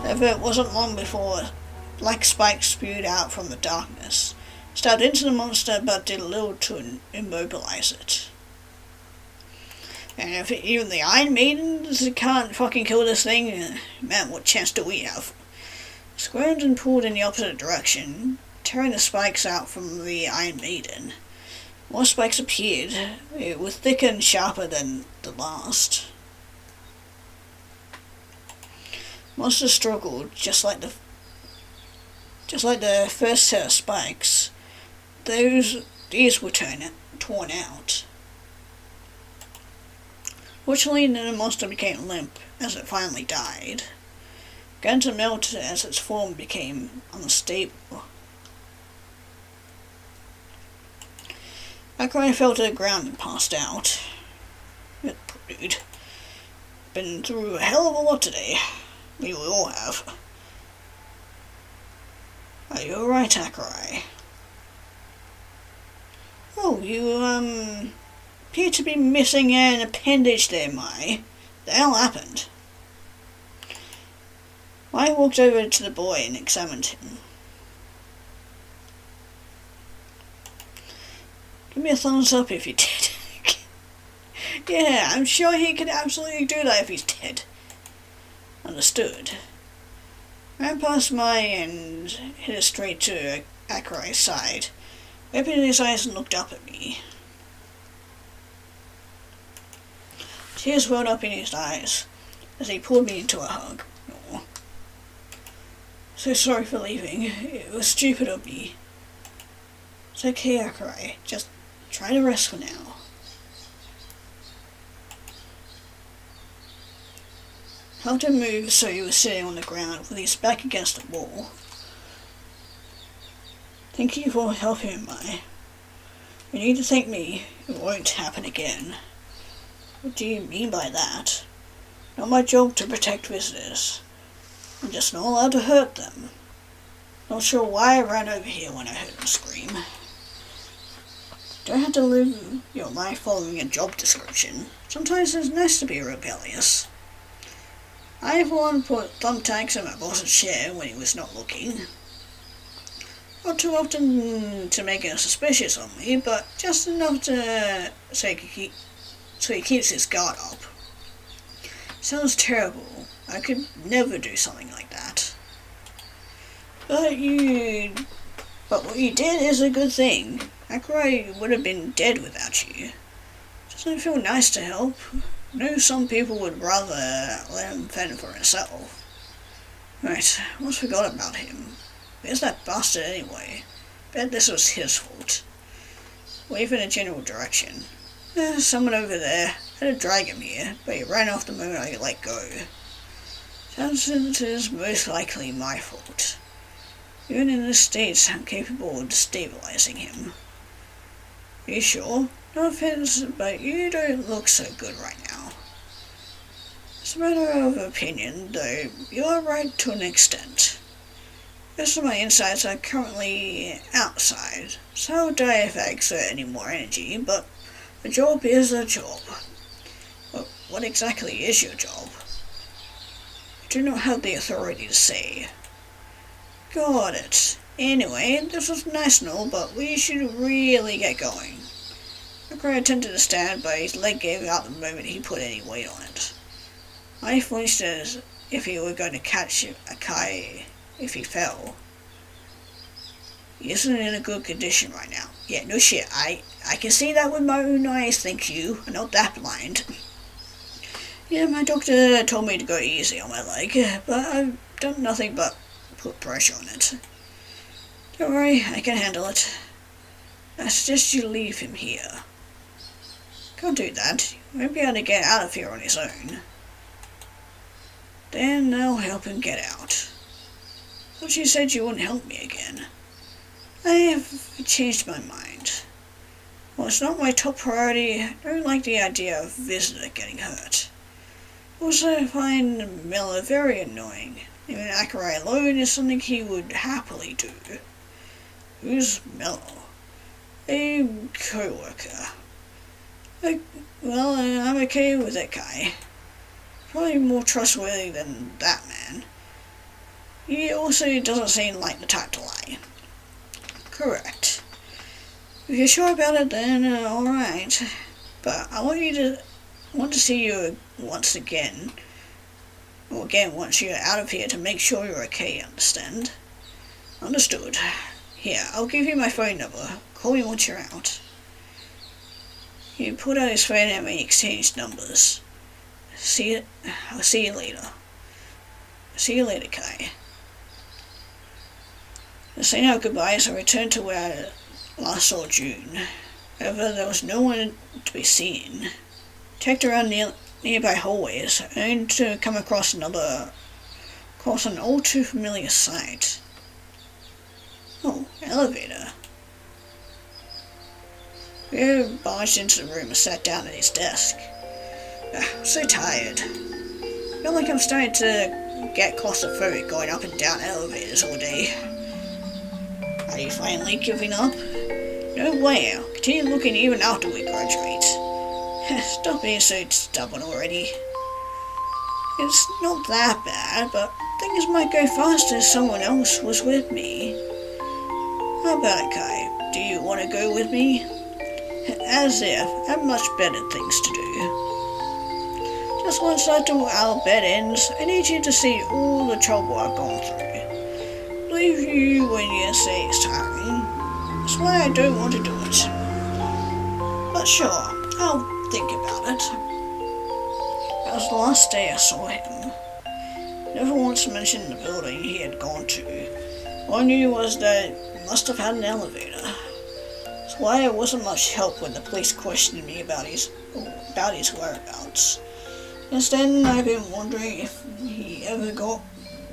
However, it wasn't long before black spikes spewed out from the darkness, stabbed into the monster but did little to immobilize it. And if even the Iron Maidens can't fucking kill this thing, man, what chance do we have? Squirmed and pulled in the opposite direction, tearing the spikes out from the Iron Maiden. More spikes appeared. It was thicker and sharper than the last. Monster struggled, just like the first set of spikes. These were torn out. Fortunately, the monster became limp as it finally died. Began to melt as its form became unstable. Ackroyd fell to the ground and passed out. Dude, been through a hell of a lot today. We all have. Are you alright, Ackroyd? Oh, you, appear to be missing an appendage there, Mai. The hell happened? Mai walked over to the boy and examined him. Give me a thumbs up if you did. Yeah, I'm sure he could absolutely do that if he's dead. Understood. Ran past Mai and headed straight to Ackroyd's side. Opened his eyes and looked up at me. Tears welled up in his eyes as he pulled me into a hug. Oh. So sorry for leaving. It was stupid of me. It's okay, Ackroyd. Just try to rest for now. Helped him move so he was sitting on the ground with his back against the wall. Thank you for helping him, Mai. You need to thank me. It won't happen again. What do you mean by that? Not my job to protect visitors. I'm just not allowed to hurt them. Not sure why I ran over here when I heard him scream. Don't have to live your life following a job description. Sometimes it's nice to be rebellious. I, for one, put thumbtacks in my boss's chair when he was not looking. Not too often to make him suspicious of me, but just enough to so he keeps his guard up. Sounds terrible. I could never do something like that. But what you did is a good thing. Ackroyd would have been dead without you. Doesn't it feel nice to help? I know some people would rather let him fend for himself. Right, almost forgot about him. Where's that bastard anyway? Bet this was his fault. Wave in a general direction. There's someone over there. I had to drag him here, but he ran off the moment I let go. Sounds it is most likely my fault. Even in this state, I'm capable of destabilizing him. Are you sure? No offense, but you don't look so good right now. It's a matter of opinion, though you are right to an extent. Most of my insides are currently outside, so how would I if I exert any more energy, but a job is a job. But what exactly is your job? I do not have the authority to say. Got it. Anyway, this was nice and all, but we should really get going. Ackroyd attempted to stand, but his leg gave out the moment he put any weight on it. I flinched as if he were going to catch Kai if he fell. He isn't in a good condition right now. Yeah, no shit. I can see that with my own eyes, thank you. I'm not that blind. Yeah, my doctor told me to go easy on my leg, but I've done nothing but put pressure on it. Don't worry, I can handle it. I suggest you leave him here. Can't do that. He won't be able to get out of here on his own. Then I'll help him get out. But you said you wouldn't help me again. I have changed my mind. Well, it's not my top priority. I don't like the idea of a visitor getting hurt. Also, I find Miller very annoying. Even Akurei alone is something he would happily do. Who's Miller? A co-worker. Well, I'm okay with that guy. Probably more trustworthy than that man. He also doesn't seem like the type to lie. Correct. If you're sure about it, then alright. But I want to see you once again. Or again once you're out of here to make sure you're okay, understand? Understood. Here, I'll give you my phone number. Call me once you're out. He put out his phone and we exchanged numbers. I'll see you later. See you later, Kai. Saying our goodbyes, I returned to where I last saw June. However, there was no one to be seen. Checked around nearby hallways, only to come across an all too familiar sight. Oh, elevator. Rio barged into the room and sat down at his desk. I'm so tired. I feel like I'm starting to get claustrophobic going up and down elevators all day. Are you finally giving up? No way, I'll continue looking even after we graduate. Stop being so stubborn already. It's not that bad, but things might go faster if someone else was with me. How about it, Kai? Do you want to go with me? As if, I have much better things to do. Just once after our bed ends, I need you to see all the trouble I've gone through. Believe you when you say it's tiring. That's why I don't want to do it. But sure, I'll think about it. That was the last day I saw him. Never once mentioned the building he had gone to. All I knew was that he must have had an elevator. That's why it wasn't much help when the police questioned me about his whereabouts. Since then, I've been wondering if he ever got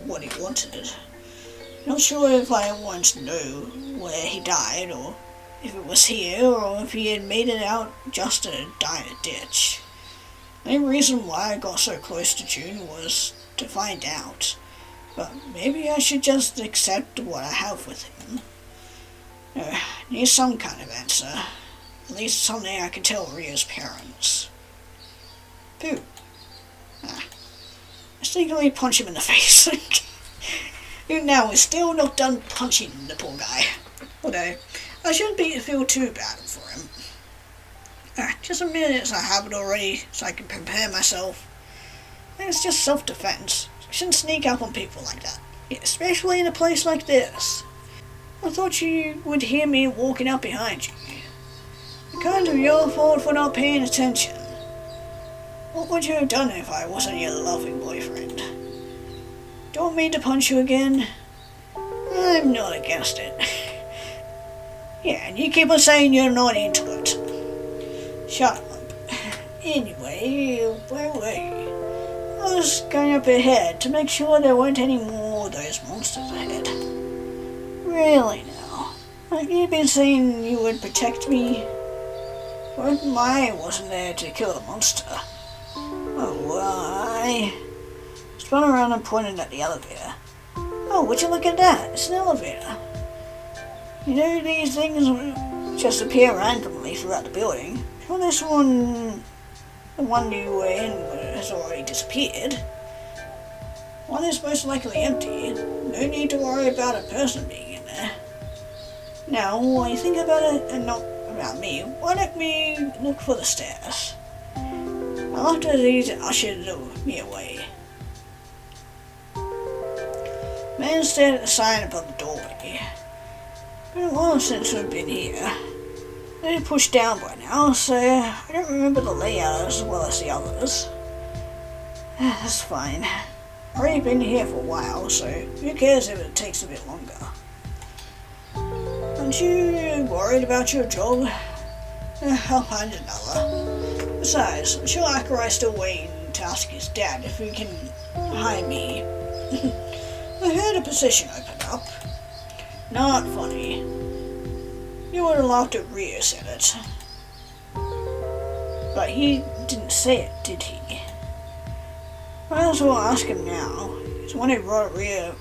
what he wanted. Not sure if I wanted to know where he died, or if it was here, or if he had made it out just to die in a ditch. The main reason why I got so close to June was to find out, but maybe I should just accept what I have with him. I need some kind of answer, at least something I can tell Rio's parents. Phew. I sneakily punch him in the face. Even now, we're still not done punching the poor guy. Although, I shouldn't feel too bad for him. Just a minute, I have it already, so I can prepare myself. It's just self-defense. I shouldn't sneak up on people like that, especially in a place like this. I thought you would hear me walking up behind you. It's kind of your fault for not paying attention. What would you have done if I wasn't your loving boyfriend? Don't mean to punch you again. I'm not against it. Yeah, and you keep on saying you're not into it. Shut up. Anyway, where were you? I was going up ahead to make sure there weren't any more of those monsters ahead. Really now? Have you been saying you would protect me? What if I wasn't there to kill the monster? Oh, I spun around and pointed at the elevator. Oh, would you look at that? It's an elevator. You know, these things just appear randomly throughout the building. Well, this one, the one you were in, has already disappeared. One is most likely empty. No need to worry about a person being in there. Now, when you think about it and not about me, why don't we look for the stairs? After these ushered me away. Man stared at the sign above the doorway. Been a while since we've been here. They're pushed down by now, so I don't remember the layout as well as the others. That's fine. I've already been here for a while, so who cares if it takes a bit longer. Aren't you worried about your job? I'll find another. Besides, I'm sure Akurai's still waiting to ask his dad if he can hire me. I heard a position open up. Not funny. You would have laughed at Rhea said it. But he didn't say it, did he? Might as well ask him now. He's the one who brought Rhea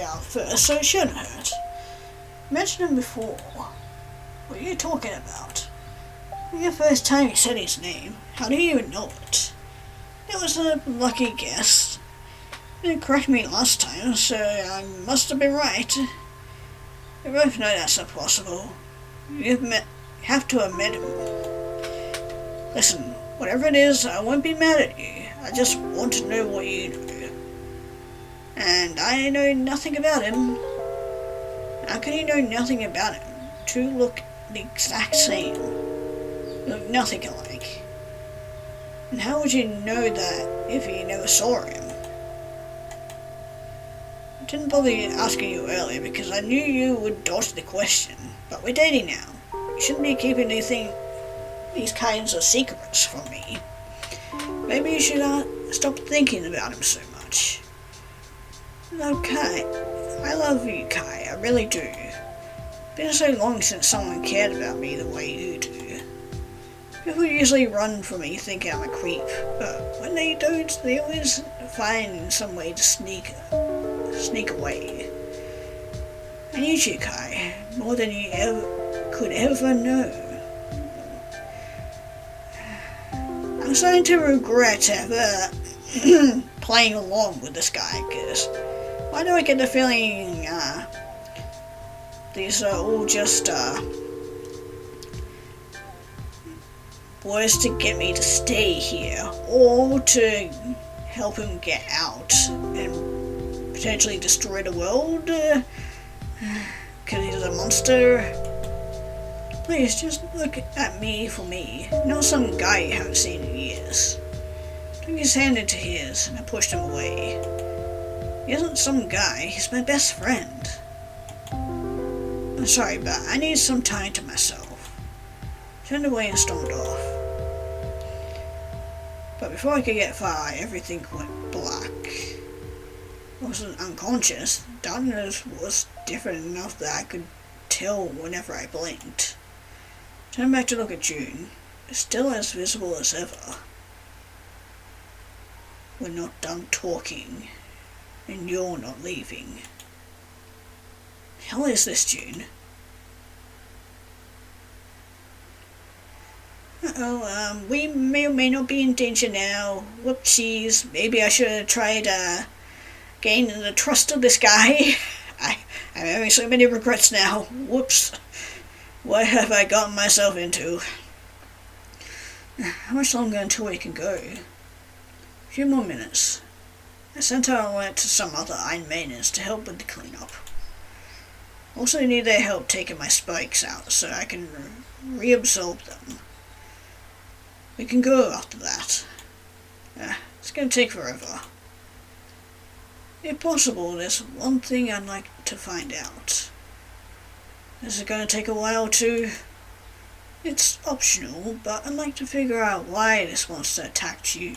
out first, so it shouldn't hurt. I mentioned him before. What are you talking about? The first time he said his name, how do you even know it? It was a lucky guess. You didn't correct me last time, so I must have been right. We both know that's not possible. You have to have met him. Listen, whatever it is, I won't be mad at you. I just want to know what you do. And I know nothing about him. How can you know nothing about him? Two look the exact same. Look nothing alike. And how would you know that if you never saw him? I didn't bother asking you earlier because I knew you would dodge the question, but we're dating now. You shouldn't be keeping these kinds of secrets from me. Maybe you should stop thinking about him so much. No, Kai. I love you, Kai. I really do. It's been so long since someone cared about me the way you do. People usually run from me thinking I'm a creep, but when they don't, they always find some way to sneak away. I need you, Kai, more than you could ever know. I'm starting to regret ever playing along with this guy, because why do I get the feeling these are all just boys to get me to stay here, or to help him get out and potentially destroy the world because he's a monster. Please, just look at me for me, not some guy you haven't seen in years. Took his hand into his, and I pushed him away. He isn't some guy, he's my best friend. I'm sorry, but I need some time to myself. Turned away and stormed off. But before I could get far, everything went black. I wasn't unconscious. Darkness was different enough that I could tell whenever I blinked. Turned back to look at June, still as visible as ever. We're not done talking, and you're not leaving. The hell is this, June? Uh-oh, we may or may not be in danger now. Whoopsies, maybe I should have tried, gaining the trust of this guy. I'm having so many regrets now. Whoops. What have I gotten myself into? How much longer until we can go? A few more minutes. I sent out a alert to some other Iron Maidens to help with the cleanup. Also need their help taking my spikes out so I can reabsorb them. We can go after that. It's going to take forever. If possible, there's one thing I'd like to find out. Is it going to take a while too? It's optional, but I'd like to figure out why this monster attacked you.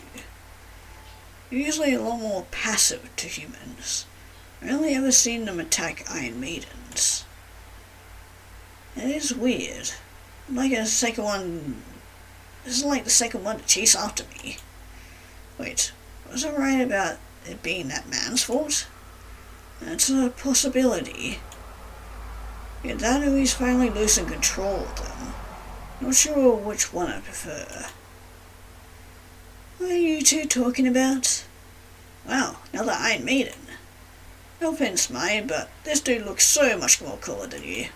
You're usually a lot more passive to humans. I've only ever seen them attack Iron Maidens. It is weird. Like a second one. This isn't like the second one to chase after me. Wait, was I right about it being that man's fault? That's a possibility. Yet that or he's finally losing control of them. Not sure which one I prefer. What are you two talking about? Wow, another Iron Maiden. No offense, mate, but this dude looks so much more cooler than you.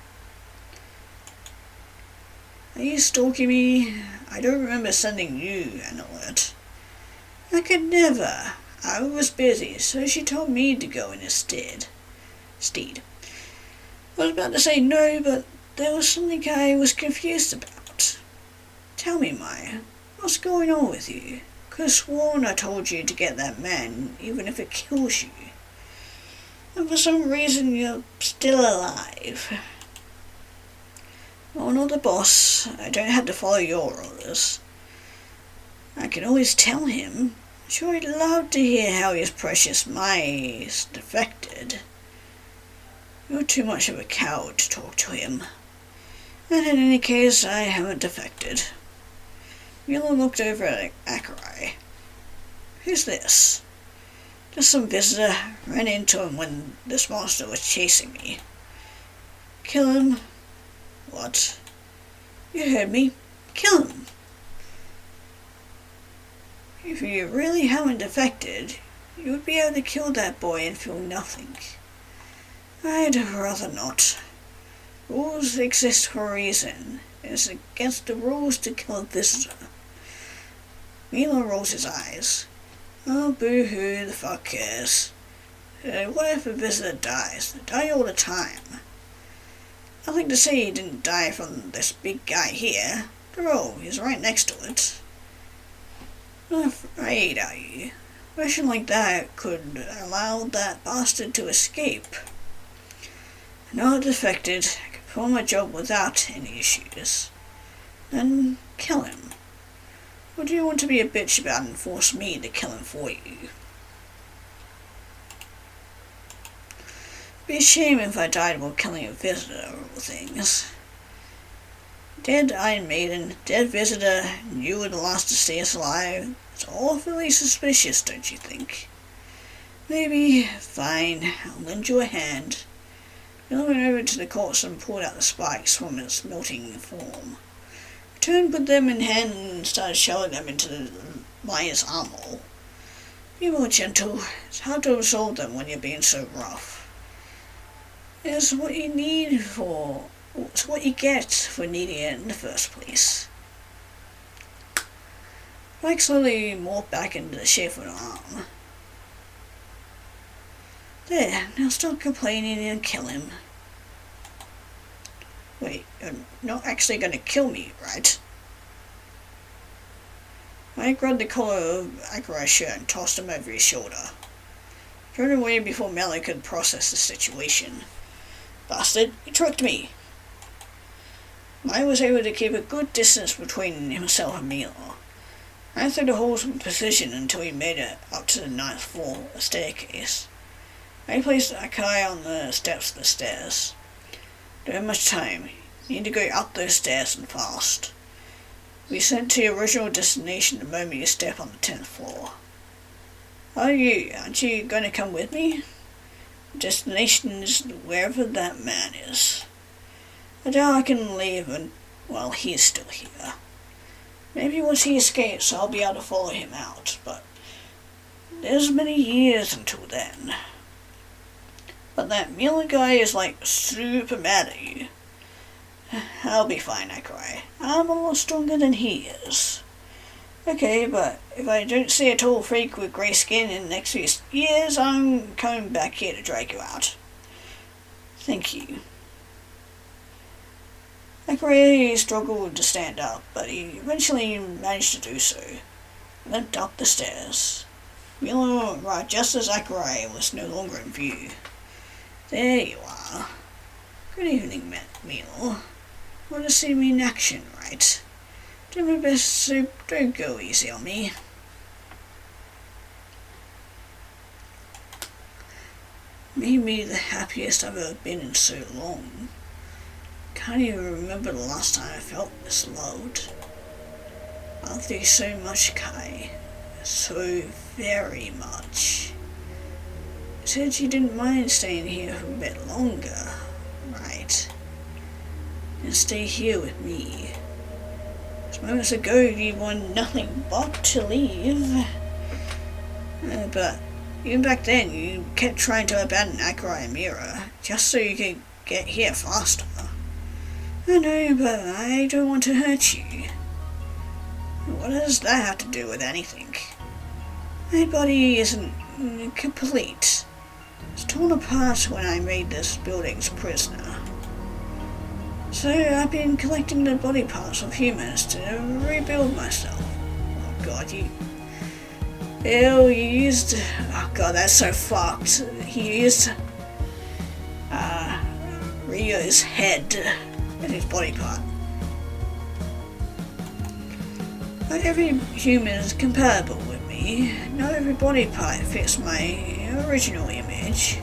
Are you stalking me? I don't remember sending you an alert. I could never. I was busy, so she told me to go in his stead. I was about to say no, but there was something I was confused about. Tell me, Maya, what's going on with you? Could've sworn I told you to get that man, even if it kills you. And for some reason you're still alive. I'm not the boss. I don't have to follow your orders. I can always tell him. I'm sure he'd love to hear how his precious Mai's defected. You're too much of a coward to talk to him. And in any case, I haven't defected. Mila looked over at Akurei. Who's this? Just some visitor. Ran into him when this monster was chasing me. Kill him? What? You heard me. Kill him. If you really haven't defected, you would be able to kill that boy and feel nothing. I'd rather not. Rules exist for a reason. It's against the rules to kill a visitor. Milo rolls his eyes. Oh, boo-hoo, the fuck cares. What if a visitor dies? They die all the time. Nothing to say he didn't die from this big guy here. After all, he's right next to it. Not afraid, are you? A mission like that could allow that bastard to escape. Not defected. I can perform my job without any issues. Then kill him. Or do you want to be a bitch about and force me to kill him for you? It'd be a shame if I died while killing a visitor of all things. Dead Iron Maiden, dead visitor, and you were the last to stay us alive. It's awfully suspicious, don't you think? Maybe. Fine. I'll lend you a hand. Bill went over to the corpse and pulled out the spikes from its melting form. Returned with them in hand and started shoving them into Maya's armor. Be more gentle. It's hard to absorb them when you're being so rough. It's what you need for... It's what you get for needing it in the first place. Mike slowly morphed back into the shape of an arm. There, now stop complaining and kill him. Wait, you're not actually gonna kill me, right? Mike grabbed the collar of Akurei's shirt and tossed him over his shoulder. Turned away before Melly could process the situation. Bastard, he tricked me! Mike was able to keep a good distance between himself and Milo. Ran through the halls with precision until he made it up to the 9th floor, a staircase. I placed Akai on the steps of the stairs. Don't have much time. You need to go up those stairs and fast. Be sent to your original destination the moment you step on the 10th floor. Aren't you going to come with me? The destination is wherever that man is. I doubt I can leave while he's still here. Maybe once he escapes I'll be able to follow him out, but there's many years until then. But that Miller guy is like super mad at you. I'll be fine, Akurei. I'm a lot stronger than he is. Okay, but if I don't see a tall freak with grey skin in the next few years, I'm coming back here to drag you out. Thank you. Akurei struggled to stand up, but he eventually managed to do so. Limped up the stairs. Milo arrived just as Akurei was no longer in view. There you are. Good evening, Milo. Want to see me in action, right? Do my best, so don't go easy on me. Made me the happiest I've ever been in so long. Can't even remember the last time I felt this loved. I love you so much, Kai. So very much. You said you didn't mind staying here for a bit longer, right? And stay here with me. Just moments ago you wanted nothing but to leave. But even back then you kept trying to abandon Akurei and Mira just so you could get here faster. I know, but I don't want to hurt you. What does that have to do with anything? My body isn't complete. was torn apart when I made this building's prisoner. So I've been collecting the body parts of humans to rebuild myself. Oh god, you used... Oh god, that's so fucked. He used Ryo's head as his body part. But every human is compatible with me. Not every body part fits my original image.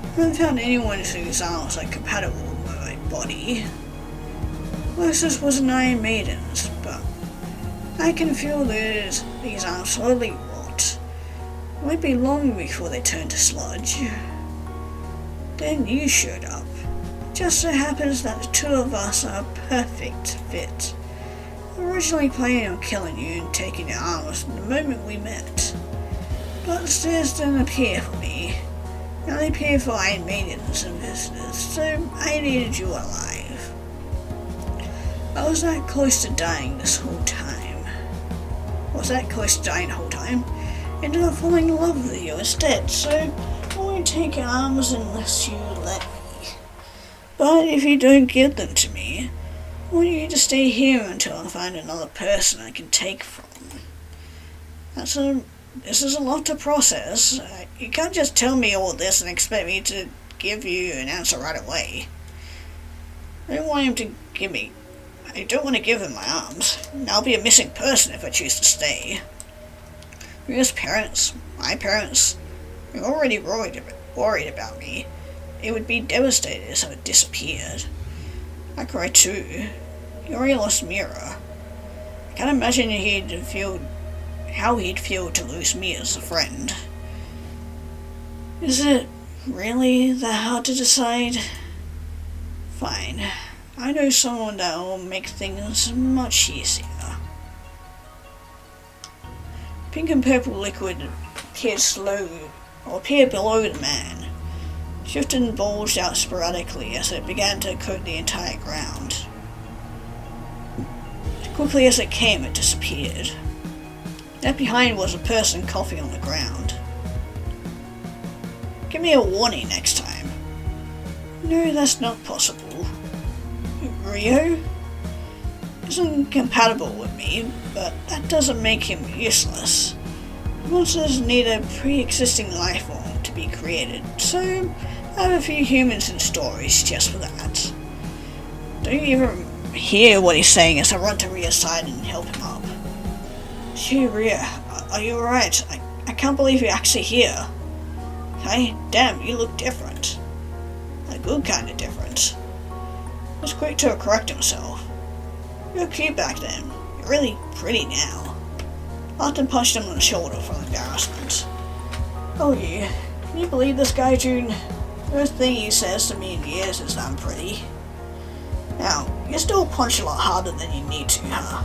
I haven't found anyone whose arms are compatible with my body. Closest was an Iron Maiden's, but I can feel these arms slowly rot. It won't be long before they turn to sludge. Then you showed up. Just so happens that the two of us are a perfect fit. Originally planning on killing you and taking your arms the moment we met. But the stairs didn't appear for me. They only appear for Iron Maidens and visitors, so I needed you alive. I was that close to dying this whole time. Ended up falling in love with you instead, so I won't take your arms unless you let me. But if you don't give them to me, I want you to stay here until I find another person I can take from. This is a lot to process. You can't just tell me all this and expect me to give you an answer right away. I don't want to give him my arms. I'll be a missing person if I choose to stay. His parents, my parents, are already worried about me. They would be devastated if I disappeared. I cry too. He already lost Mira. I can't imagine how he'd feel to lose me as a friend. Is it really that hard to decide? Fine. I know someone that will make things much easier. Pink and purple liquid appeared below the man. Shifted and bulged out sporadically as it began to coat the entire ground. As quickly as it came, it disappeared. Left behind was a person coughing on the ground. Give me a warning next time. No, that's not possible. Ryo isn't compatible with me, but that doesn't make him useless. Monsters need a pre-existing life form to be created, so I have a few humans in storage just for that. Don't you even hear what he's saying as I run to Ryo's side and help him up. Gee, Ryo, are you alright? I can't believe you're actually here. Hey, damn, you look different. A good kind of different. He was quick to correct himself. You were cute back then. You're really pretty now. Arthur punched him on the shoulder from embarrassment. Oh, you. Can you believe this guy, June? The first thing he says to me in years is that I'm pretty. Now, you still punch a lot harder than you need to, huh?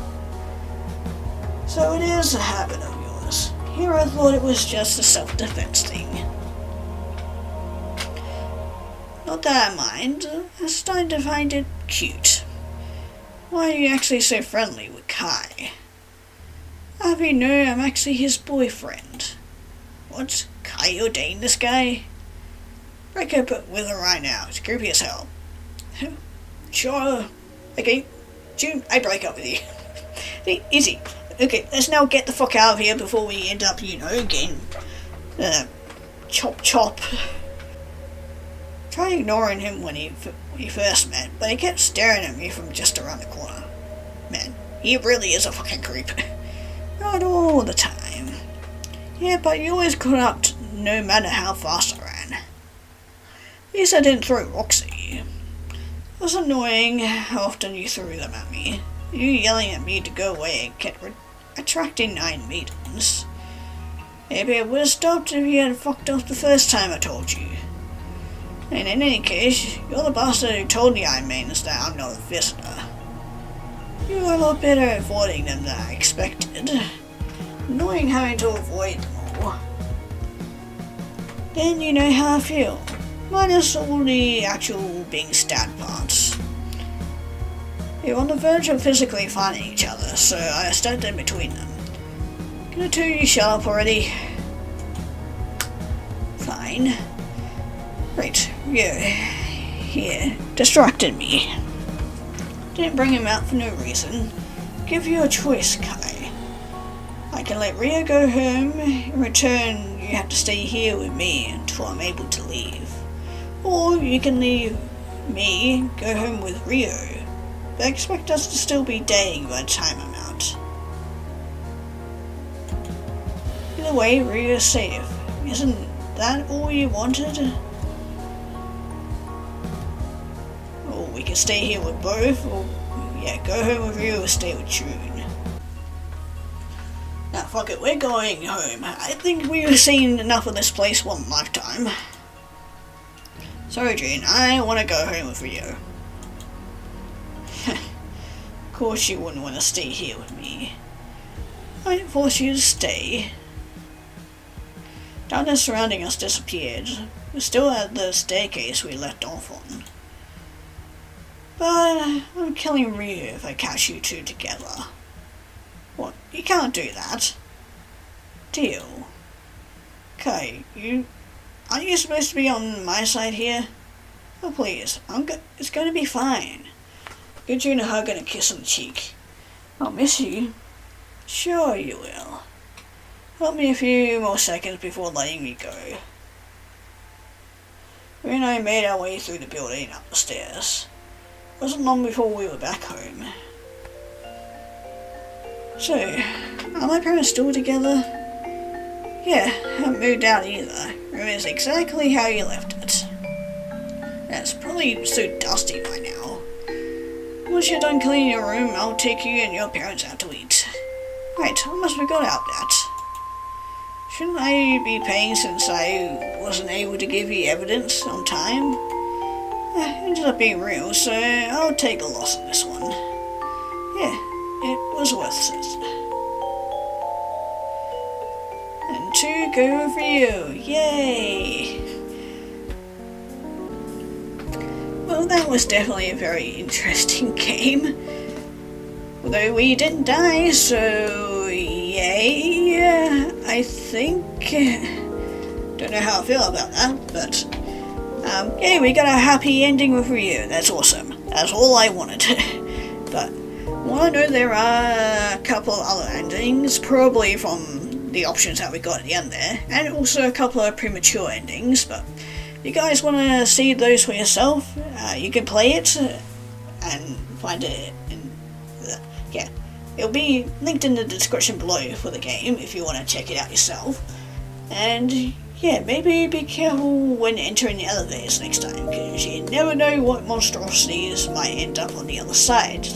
So it is a habit of yours. Here I thought it was just a self-defense thing. Not that I mind. I'm starting to find it cute. Why are you actually so friendly with Kai? I'll have you know I'm actually his boyfriend. What? Kai, you're dating this guy? Break up with her right now. It's creepy as hell. Sure. Okay. June, I break up with you. Easy. Okay, let's now get the fuck out of here before we end up, getting chop. Tried ignoring him when we first met, but he kept staring at me from just around the corner. Man, he really is a fucking creep. Not all the time. Yeah, but you always caught up no matter how fast I ran. At least I didn't throw rocks at you. It was annoying how often you threw them at me. You yelling at me to go away and kept attracting Iron Maidens. Maybe I would have stopped if you had fucked off the first time I told you. And in any case, you're the bastard who told the Iron Maidens that I'm not a visitor. You were a lot better at avoiding them than I expected. Annoying having to avoid them all. Then you know how I feel. Minus all the actual being stabbed parts. They were on the verge of physically finding each other, so I stepped in between them. Can the two of you shut up already? Fine. Right, here, distracted me. Didn't bring him out for no reason. Give you a choice, Kai. I can let Rio go home. In return, you have to stay here with me until I'm able to leave. Or you can leave me, go home with Rio. But expect us to still be dating by the time I'm out. Either way, Rio's safe. Isn't that all you wanted? Or we can stay here with both, or yeah, go home with Rio or stay with June. Now fuck it, we're going home. I think we've seen enough of this place one lifetime. Sorry June, I want to go home with Rio. Of course you wouldn't want to stay here with me. I didn't force you to stay. Darkness surrounding us disappeared. We're still at the staircase we left off on. But I'm killing Ryu if I catch you two together. What? You can't do that. Deal. Kai, aren't you supposed to be on my side here? Oh please, it's gonna be fine. Get you a hug and a kiss on the cheek. I'll miss you. Sure you will. Help me a few more seconds before letting me go. We and I made our way through the building up the stairs. It wasn't long before we were back home. So, are my parents still together? Yeah, haven't moved out either. Room is exactly how you left it. It's probably so dusty by now. Once you're done cleaning your room, I'll take you and your parents out to eat. Right, I almost forgot about that. Shouldn't I be paying since I wasn't able to give you evidence on time? Ended up being real, so I'll take a loss on this one. Yeah, it was worth it. And 2 go for you, yay! Well, that was definitely a very interesting game. Although we didn't die, so yay, I think. Don't know how I feel about that, but yeah, we got a happy ending with Ryu. That's awesome. That's all I wanted. But well, I know there are a couple other endings, probably from the options that we got at the end there, and also a couple of premature endings. But if you guys want to see those for yourself, you can play it and find it in yeah, it'll be linked in the description below for the game if you want to check it out yourself. And yeah, maybe be careful when entering the elevators next time, because you never know what monstrosities might end up on the other side.